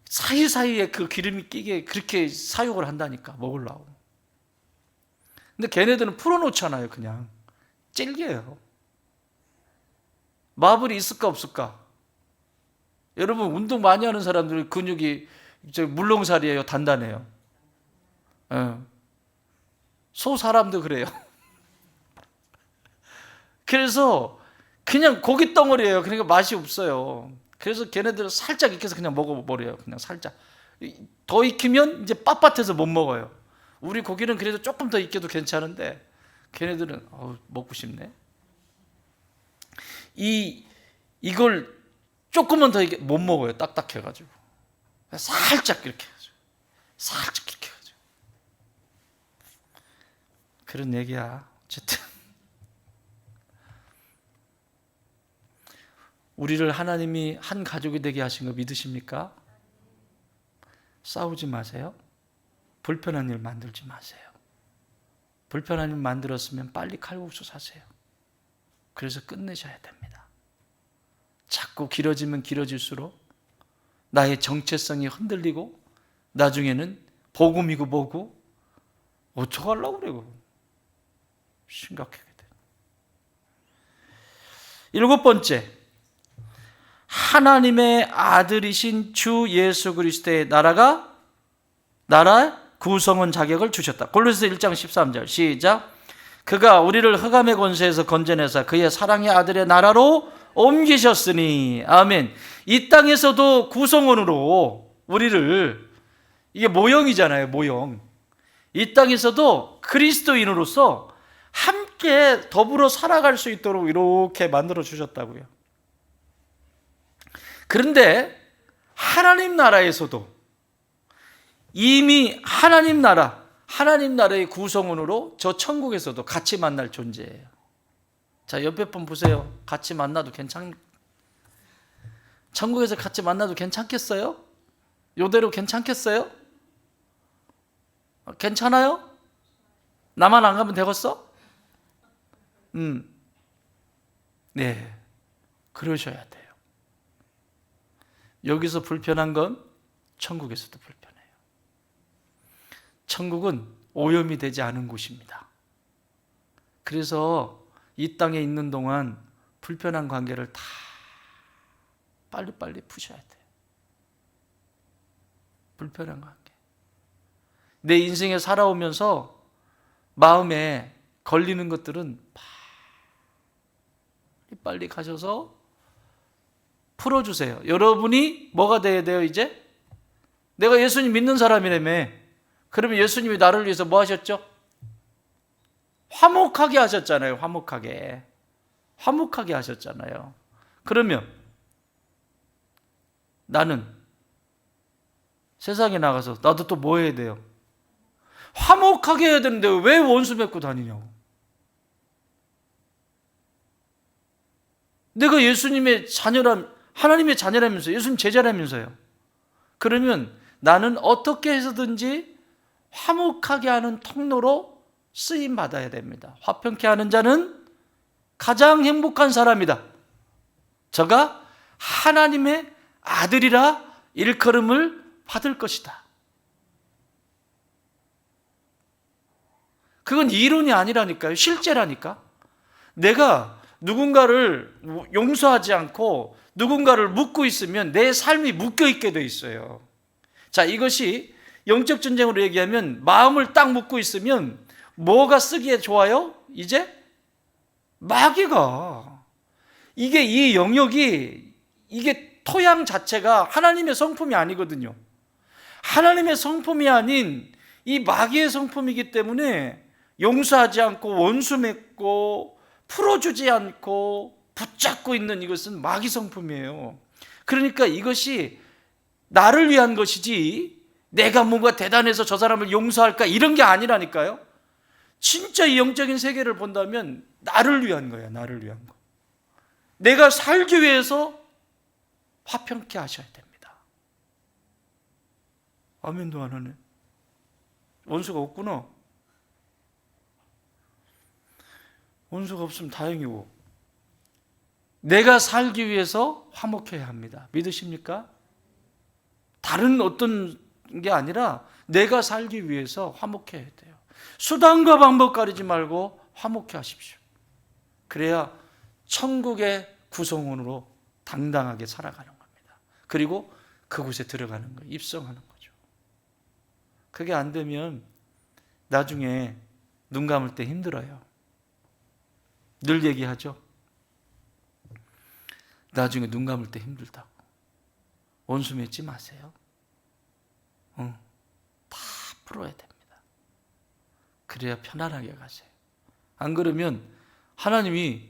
사이사이에 그 기름이 끼게 그렇게 사육을 한다니까, 먹으려고. 근데 걔네들은 풀어놓잖아요. 그냥 찔겨요. 마블이 있을까 없을까? 여러분, 운동 많이 하는 사람들 근육이 물렁살이에요, 단단해요? 소 사람도 그래요. 그래서 그냥 고기 덩어리예요. 그러니까 맛이 없어요. 그래서 걔네들은 살짝 익혀서 그냥 먹어버려요. 그냥 살짝. 더 익히면 이제 빳빳해서 못 먹어요. 우리 고기는 그래도 조금 더 익혀도 괜찮은데 걔네들은 먹고 싶네. 이걸 조금만 더 못 먹어요. 딱딱해가지고. 살짝 이렇게 해가지고. 살짝 이렇게 해가지고. 그런 얘기야. 어쨌든. 우리를 하나님이 한 가족이 되게 하신 거 믿으십니까? 싸우지 마세요. 불편한 일 만들지 마세요. 불편한 일 만들었으면 빨리 칼국수 사세요. 그래서 끝내셔야 됩니다. 자꾸 길어지면 길어질수록 나의 정체성이 흔들리고 나중에는 복음이고 뭐고 어떡하려고 그래. 심각하게 돼. 7번째, 하나님의 아들이신 주 예수 그리스도의 나라 구성원 자격을 주셨다. 골로새서 1장 13절 시작. 그가 우리를 흑암의 권세에서 건져내사 그의 사랑의 아들의 나라로 옮기셨으니. 아멘. 이 땅에서도 구성원으로 우리를, 이게 모형이잖아요, 모형. 이 땅에서도 그리스도인으로서 함께 더불어 살아갈 수 있도록 이렇게 만들어 주셨다고요. 그런데 하나님 나라에서도 이미 하나님 나라의 구성원으로 저 천국에서도 같이 만날 존재예요. 자, 옆에 분 보세요. 같이 만나도 천국에서 같이 만나도 괜찮겠어요? 이대로 괜찮겠어요? 괜찮아요? 나만 안 가면 되겠어? 네, 그러셔야 돼요. 여기서 불편한 건 천국에서도 불편해요. 천국은 오염이 되지 않은 곳입니다. 그래서 이 땅에 있는 동안 불편한 관계를 다 빨리빨리 푸셔야 돼요. 불편한 관계. 내 인생에 살아오면서 마음에 걸리는 것들은 빨리 가셔서 풀어주세요. 여러분이 뭐가 돼야 돼요, 이제? 내가 예수님 믿는 사람이라며. 그러면 예수님이 나를 위해서 뭐 하셨죠? 화목하게 하셨잖아요. 화목하게 하셨잖아요. 그러면 나는 세상에 나가서 나도 또 뭐 해야 돼요? 화목하게 해야 되는데 왜 원수 맺고 다니냐고. 내가 예수님의 하나님의 자녀라면서요. 예수님 제자라면서요. 그러면 나는 어떻게 해서든지 화목하게 하는 통로로 쓰임 받아야 됩니다. 화평케 하는 자는 가장 행복한 사람이다. 저가 하나님의 아들이라 일컬음을 받을 것이다. 그건 이론이 아니라니까요. 실제라니까. 내가 누군가를 용서하지 않고 누군가를 묶고 있으면 내 삶이 묶여 있게 돼 있어요. 자, 이것이 영적 전쟁으로 얘기하면 마음을 딱 묶고 있으면 뭐가 쓰기에 좋아요? 이제 마귀가 이게 이 영역이 이게 토양 자체가 하나님의 성품이 아니거든요. 하나님의 성품이 아닌 이 마귀의 성품이기 때문에 용서하지 않고 원수 맺고 풀어주지 않고 붙잡고 있는 이것은 마귀 성품이에요. 그러니까 이것이 나를 위한 것이지 내가 뭔가 대단해서 저 사람을 용서할까 이런 게 아니라니까요. 진짜 이 영적인 세계를 본다면 나를 위한 거예요. 나를 위한 거. 내가 살기 위해서 화평케 하셔야 됩니다. 아멘도 안 하네. 원수가 없구나. 원수가 없으면 다행이고, 내가 살기 위해서 화목해야 합니다. 믿으십니까? 다른 어떤 게 아니라 내가 살기 위해서 화목해야 돼요. 수단과 방법 가리지 말고 화목해 하십시오. 그래야 천국의 구성원으로 당당하게 살아가는 겁니다. 그리고 그곳에 들어가는 거예요. 입성하는 거죠. 그게 안 되면 나중에 눈 감을 때 힘들어요. 늘 얘기하죠. 나중에 눈 감을 때 힘들다고. 원수 맺지 마세요. 다 풀어야 됩니다. 그래야 편안하게 가세요. 안 그러면 하나님이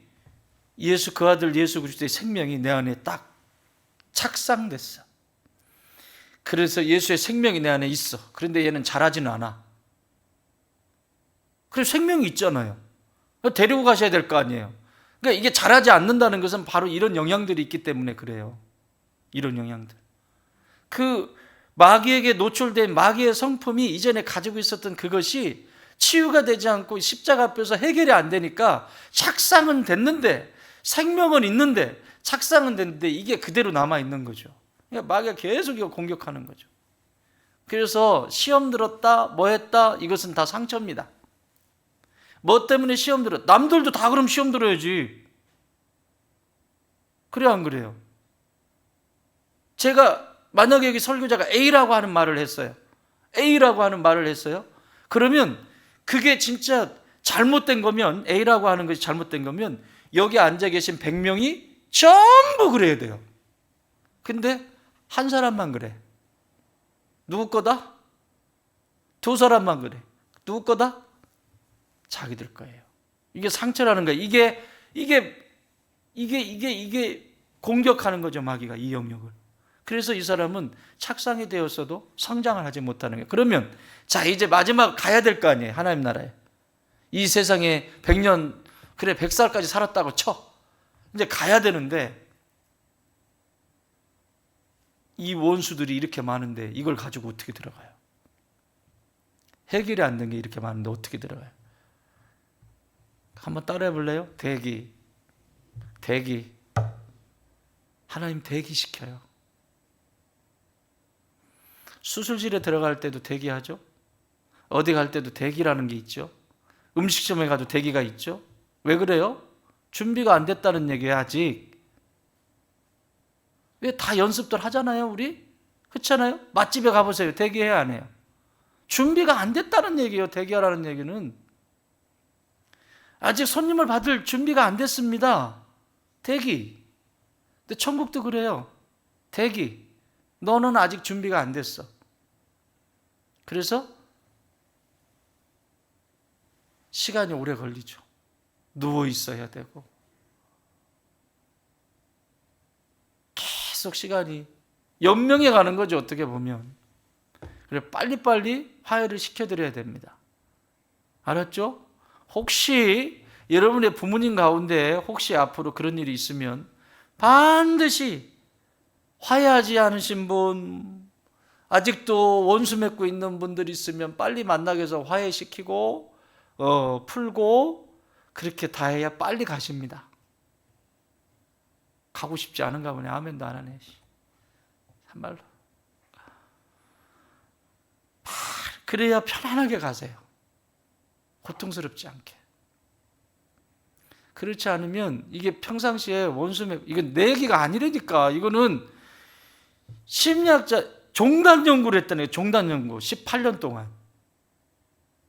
예수 그 아들 예수 그리스도의 생명이 내 안에 딱 착상됐어. 그래서 예수의 생명이 내 안에 있어. 그런데 얘는 자라지는 않아. 그래서 생명이 있잖아요. 데리고 가셔야 될 거 아니에요. 그러니까 이게 자라지 않는다는 것은 바로 이런 영향들이 있기 때문에 그래요. 이런 영향들. 그 마귀에게 노출된 마귀의 성품이 이전에 가지고 있었던 그것이 치유가 되지 않고 십자가 앞에서 해결이 안 되니까 착상은 됐는데, 생명은 있는데, 착상은 됐는데 이게 그대로 남아있는 거죠. 그러니까 마귀가 계속 이거 공격하는 거죠. 그래서 시험 들었다, 뭐 했다, 이것은 다 상처입니다. 뭐 때문에 시험 들었다? 남들도 다 그럼 시험 들어야지. 그래요, 안 그래요? 제가 만약에 여기 설교자가 A라고 하는 말을 했어요. A라고 하는 말을 했어요. 그러면 그게 진짜 잘못된 거면, A라고 하는 것이 잘못된 거면 여기 앉아 계신 100명이 전부 그래야 돼요. 근데 한 사람만 그래. 누구 거다? 두 사람만 그래. 누구 거다? 자기들 거예요. 이게 상처라는 거예요. 이게 공격하는 거죠, 마귀가 이 영역을. 그래서 이 사람은 착상이 되었어도 성장을 하지 못하는 거예요. 그러면 자, 이제 마지막 가야 될 거 아니에요, 하나님 나라에. 이 세상에 100년, 그래 100살까지 살았다고 쳐. 이제 가야 되는데 이 원수들이 이렇게 많은데 이걸 가지고 어떻게 들어가요? 해결이 안 된 게 이렇게 많은데 어떻게 들어가요? 한번 따라해 볼래요? 대기. 하나님 대기시켜요. 수술실에 들어갈 때도 대기하죠. 어디 갈 때도 대기라는 게 있죠. 음식점에 가도 대기가 있죠. 왜 그래요? 준비가 안 됐다는 얘기예요, 아직. 왜 다 연습들 하잖아요, 우리? 그렇잖아요? 맛집에 가보세요. 대기해야 안 해요? 준비가 안 됐다는 얘기예요, 대기하라는 얘기는. 아직 손님을 받을 준비가 안 됐습니다. 대기. 근데 천국도 그래요. 대기. 너는 아직 준비가 안 됐어. 그래서 시간이 오래 걸리죠. 누워 있어야 되고 계속 시간이 연명해 가는 거죠, 어떻게 보면. 그래 빨리빨리 화해를 시켜드려야 됩니다. 알았죠? 혹시 여러분의 부모님 가운데 혹시 앞으로 그런 일이 있으면 반드시 화해하지 않으신 분, 아직도 원수 맺고 있는 분들이 있으면 빨리 만나게 해서 화해시키고 풀고 그렇게 다 해야 빨리 가십니다. 가고 싶지 않은가 보네. 아멘도 안 하네. 참말로. 그래야 편안하게 가세요. 고통스럽지 않게. 그렇지 않으면 이게 평상시에 원수맥, 이건 내 얘기가 아니라니까. 이거는 심리학자 종단 연구를 했다네요. 종단 연구 18년 동안.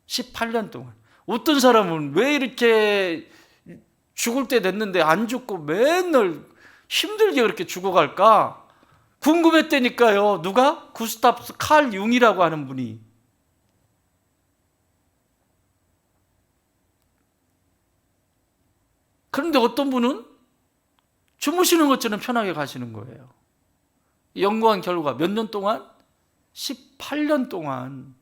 18년 동안. 어떤 사람은 왜 이렇게 죽을 때 됐는데 안 죽고 맨날 힘들게 그렇게 죽어갈까? 궁금했다니까요. 누가? 구스타프 칼 융이라고 하는 분이. 그런데 어떤 분은 주무시는 것처럼 편하게 가시는 거예요. 연구한 결과 몇 년 동안? 18년 동안.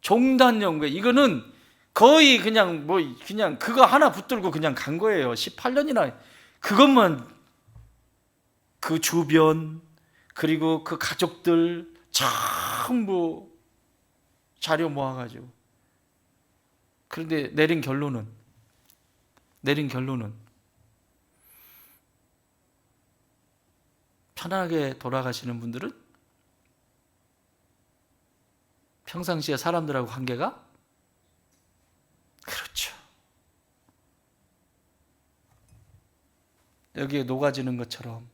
종단 연구. 이거는 거의 그냥 그냥 그거 하나 붙들고 그냥 간 거예요. 18년이나. 그것만 그 주변 그리고 그 가족들 전부 자료 모아가지고. 그런데 내린 결론은 편하게 돌아가시는 분들은 평상시에 사람들하고 관계가 그렇죠. 여기에 녹아지는 것처럼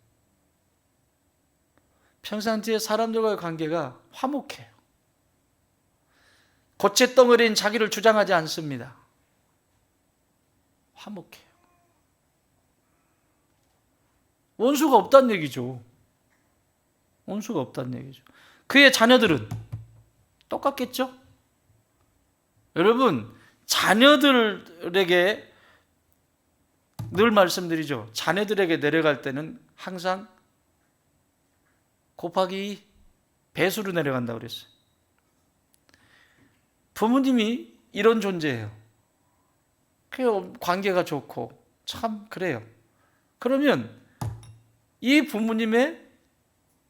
평상시에 사람들과의 관계가 화목해요. 고체덩어리인 자기를 주장하지 않습니다. 화목해요. 원수가 없다는 얘기죠. 원수가 없다는 얘기죠. 그의 자녀들은 똑같겠죠? 여러분, 자녀들에게 늘 말씀드리죠. 자녀들에게 내려갈 때는 항상 곱하기 배수로 내려간다고 그랬어요. 부모님이 이런 존재예요. 관계가 좋고 참 그래요. 그러면 이 부모님의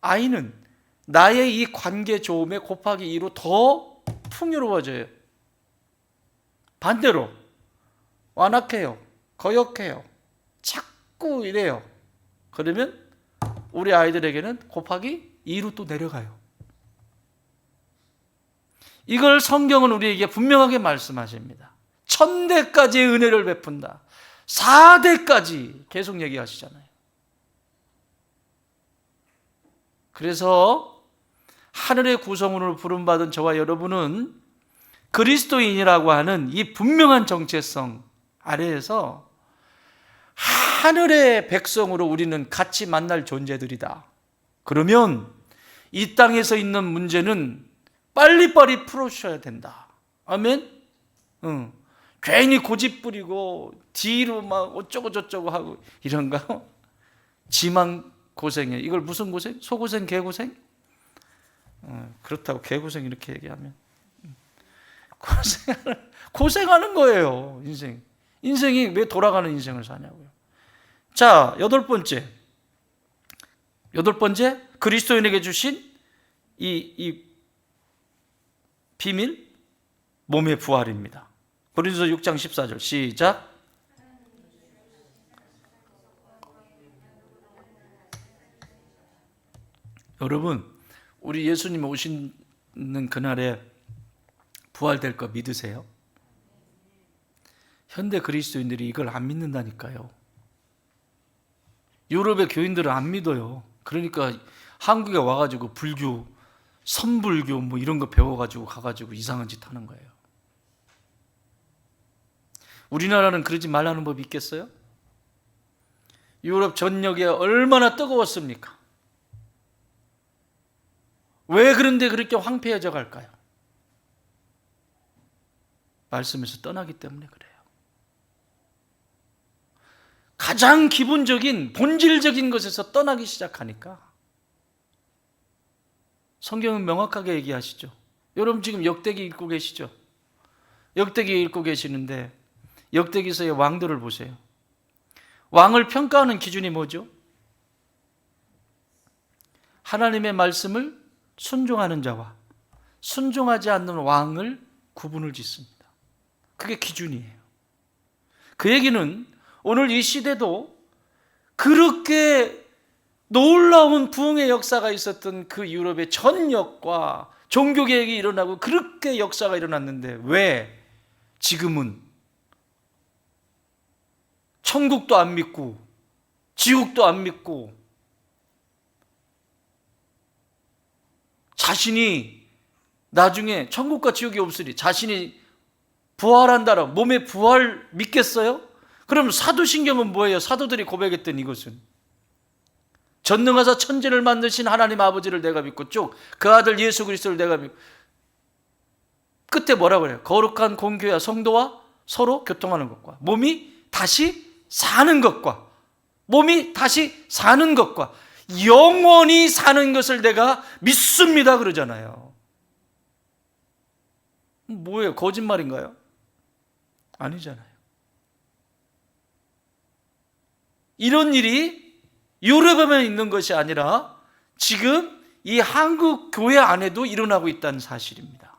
아이는 나의 이 관계 좋음에 곱하기 2로 더 풍요로워져요. 반대로 완악해요. 거역해요. 자꾸 이래요. 그러면 우리 아이들에게는 곱하기 2로 또 내려가요. 이걸 성경은 우리에게 분명하게 말씀하십니다. 1000대까지의 은혜를 베푼다. 4대까지 계속 얘기하시잖아요. 그래서 하늘의 구성원으로 부름받은 저와 여러분은 그리스도인이라고 하는 이 분명한 정체성 아래에서 하늘의 백성으로 우리는 같이 만날 존재들이다. 그러면 이 땅에서 있는 문제는 빨리빨리 풀어주셔야 된다. 아멘? 괜히 고집 부리고 뒤로 막 어쩌고 저쩌고 하고 이런가? 지만 고생해. 이걸 무슨 고생? 소고생, 개고생? 그렇다고 개고생 이렇게 얘기하면 고생하는 거예요. 인생이 왜 돌아가는 인생을 사냐고요. 자, 여덟 번째 그리스도인에게 주신 이 비밀, 몸의 부활입니다. 고린도서 6장 14절 시작. 여러분, 우리 예수님 오시는 그날에 부활될 거 믿으세요? 현대 그리스도인들이 이걸 안 믿는다니까요. 유럽의 교인들은 안 믿어요. 그러니까 한국에 와가지고 불교, 선불교 뭐 이런 거 배워가지고 가가지고 이상한 짓 하는 거예요. 우리나라는 그러지 말라는 법이 있겠어요? 유럽 전역에 얼마나 뜨거웠습니까? 왜 그런데 그렇게 황폐해져 갈까요? 말씀에서 떠나기 때문에 그래요. 가장 기본적인 본질적인 것에서 떠나기 시작하니까 성경은 명확하게 얘기하시죠. 여러분 지금 역대기 읽고 계시죠? 역대기 읽고 계시는데 역대기서의 왕들을 보세요. 왕을 평가하는 기준이 뭐죠? 하나님의 말씀을 순종하는 자와 순종하지 않는 왕을 구분을 짓습니다. 그게 기준이에요. 그 얘기는 오늘 이 시대도 그렇게 놀라운 부흥의 역사가 있었던 그 유럽의 전역과 종교개혁이 일어나고 그렇게 역사가 일어났는데 왜 지금은 천국도 안 믿고 지옥도 안 믿고 자신이 나중에 천국과 지옥이 없으리 자신이 부활한다라고 몸의 부활 믿겠어요? 그럼 사도신경은 뭐예요? 사도들이 고백했던 이것은 전능하사 천지를 만드신 하나님 아버지를 내가 믿고 쭉 그 아들 예수 그리스도를 내가 믿고 끝에 뭐라고 그래요? 거룩한 공교와 성도와 서로 교통하는 것과 몸이 다시 사는 것과 몸이 다시 사는 것과 영원히 사는 것을 내가 믿습니다 그러잖아요. 뭐예요? 거짓말인가요? 아니잖아요. 이런 일이 유럽에만 있는 것이 아니라 지금 이 한국 교회 안에도 일어나고 있다는 사실입니다.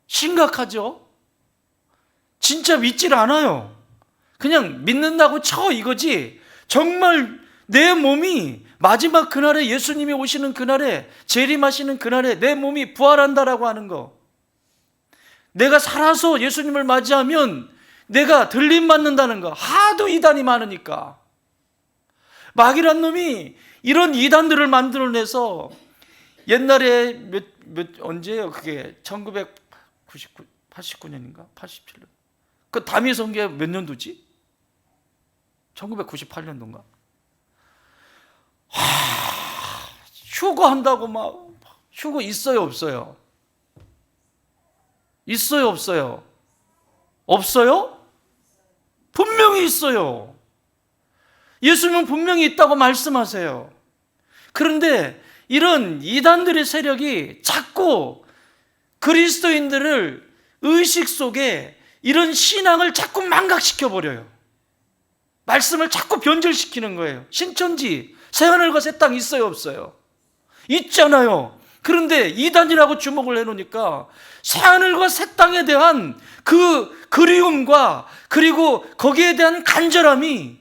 심각하죠? 진짜 믿질 않아요. 그냥 믿는다고 쳐 이거지. 정말 내 몸이 마지막 그날에 예수님이 오시는 그날에 재림하시는 그날에 내 몸이 부활한다라고 하는 거. 내가 살아서 예수님을 맞이하면 내가 들림 받는다는 거. 하도 이단이 많으니까. 마귀란 놈이 이런 이단들을 만들어내서 옛날에 언제예요? 그게 1989, 89년인가? 87년. 그 담임 선교 몇 년도지? 1998년도인가? 휴거 한다고 막 휴거 있어요, 없어요? 있어요, 없어요? 없어요? 분명히 있어요. 예수님은 분명히 있다고 말씀하세요. 그런데 이런 이단들의 세력이 자꾸 그리스도인들을 의식 속에 이런 신앙을 자꾸 망각시켜 버려요. 말씀을 자꾸 변절시키는 거예요. 신천지, 새하늘과 새 땅 있어요, 없어요? 있잖아요. 그런데 이단이라고 주목을 해놓으니까 새하늘과 새 땅에 대한 그 그리움과 그리고 거기에 대한 간절함이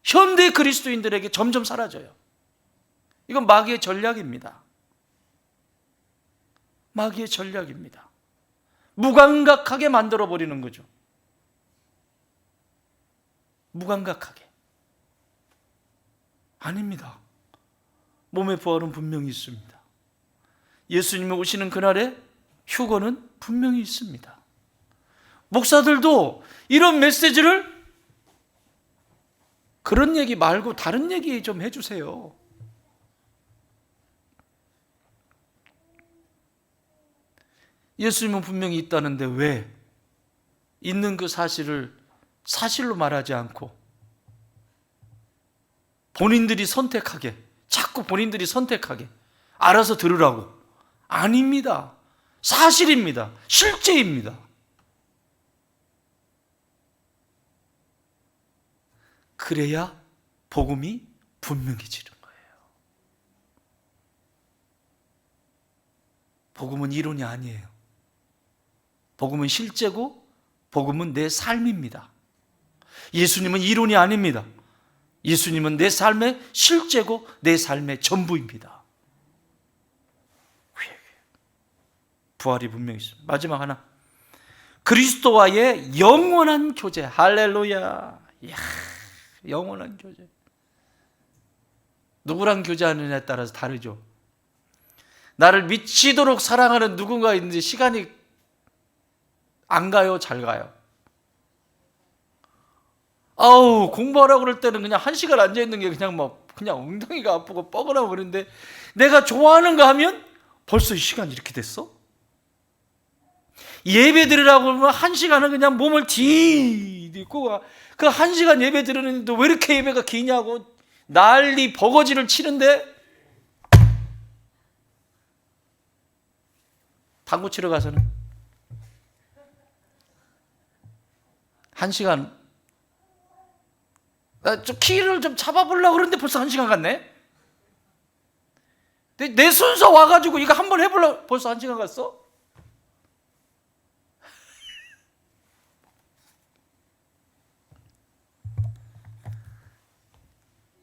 현대 그리스도인들에게 점점 사라져요. 이건 마귀의 전략입니다. 마귀의 전략입니다. 무감각하게 만들어버리는 거죠. 무감각하게. 아닙니다. 몸의 부활은 분명히 있습니다. 예수님이 오시는 그날에 휴거는 분명히 있습니다. 목사들도 이런 메시지를 그런 얘기 말고 다른 얘기 좀 해주세요. 예수님은 분명히 있다는데 왜 있는 그 사실을 사실로 말하지 않고 본인들이 선택하게, 자꾸 본인들이 선택하게 알아서 들으라고. 아닙니다. 사실입니다. 실제입니다. 그래야 복음이 분명해지는 거예요. 복음은 이론이 아니에요. 복음은 실제고 복음은 내 삶입니다. 예수님은 이론이 아닙니다. 예수님은 내 삶의 실제고 내 삶의 전부입니다. 부활이 분명히 있습니다. 마지막 하나, 그리스도와의 영원한 교제. 할렐루야. 이야, 영원한 교제. 누구랑 교제하느냐에 따라서 다르죠. 나를 미치도록 사랑하는 누군가 있는데 시간이 안 가요, 잘 가요? 아우, 공부하라고 그럴 때는 그냥 1시간 앉아있는 게 그냥 엉덩이가 아프고 뻐근하고 그러는데 내가 좋아하는 거 하면 벌써 이 시간 이렇게 됐어? 예배 드리라고 그러면 1시간은 그냥 몸을 디디고 그 1시간 예배 드리는데 왜 이렇게 예배가 기냐고 난리 버거지를 치는데 당구 치러 가서는 1시간 좀 키를 좀 잡아보려고 그러는데 벌써 1시간 갔네. 내 순서 와가지고 이거 한번 해보려고 벌써 1시간 갔어.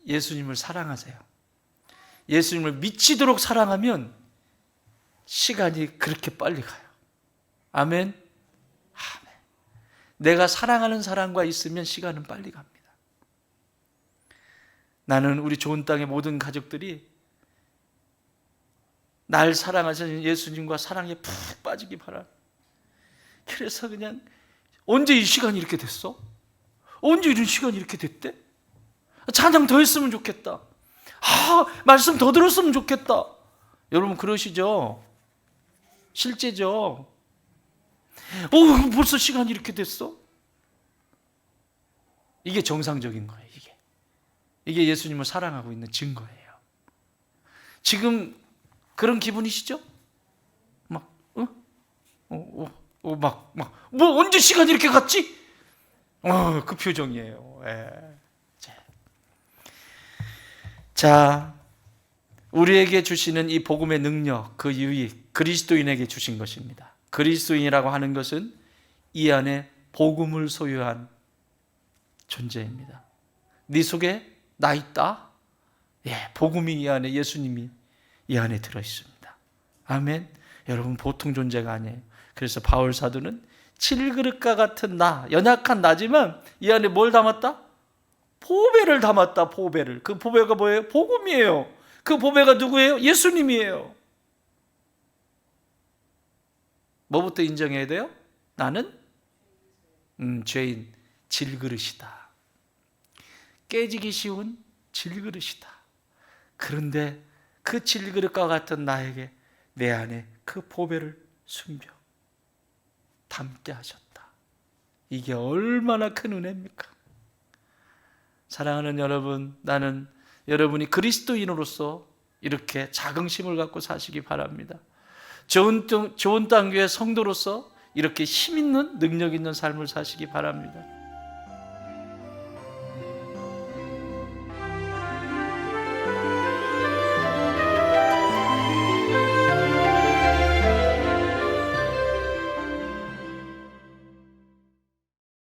예수님을 사랑하세요. 예수님을 미치도록 사랑하면 시간이 그렇게 빨리 가요. 아멘. 아멘. 내가 사랑하는 사람과 있으면 시간은 빨리 갑니다. 나는 우리 좋은 땅의 모든 가족들이 날 사랑하시는 예수님과 사랑에 푹 빠지기 바랍니다. 그래서 그냥 언제 이 시간이 이렇게 됐어? 언제 이런 시간이 이렇게 됐대? 찬양 더 했으면 좋겠다. 말씀 더 들었으면 좋겠다. 여러분 그러시죠? 실제죠? 벌써 시간이 이렇게 됐어? 이게 정상적인 거예요. 이게 예수님을 사랑하고 있는 증거예요. 지금 그런 기분이시죠? 언제 시간이 이렇게 갔지? 그 표정이에요. 자, 우리에게 주시는 이 복음의 능력, 그 유익, 그리스도인에게 주신 것입니다. 그리스도인이라고 하는 것은 이 안에 복음을 소유한 존재입니다. 네 속에 나 있다? 복음이 이 안에, 예수님이 이 안에 들어있습니다. 아멘. 여러분 보통 존재가 아니에요. 그래서 바울 사도는 칠그릇과 같은 나, 연약한 나지만 이 안에 뭘 담았다? 보배를 담았다. 보배를. 그 보배가 뭐예요? 복음이에요. 그 보배가 누구예요? 예수님이에요. 뭐부터 인정해야 돼요? 나는 죄인, 질그릇이다. 깨지기 쉬운 질그릇이다. 그런데 그 질그릇과 같은 나에게 내 안에 그 보배를 숨겨 담게 하셨다. 이게 얼마나 큰 은혜입니까? 사랑하는 여러분, 나는 여러분이 그리스도인으로서 이렇게 자긍심을 갖고 사시기 바랍니다. 좋은 땅 교회 성도로서 이렇게 힘있는 능력 있는 삶을 사시기 바랍니다.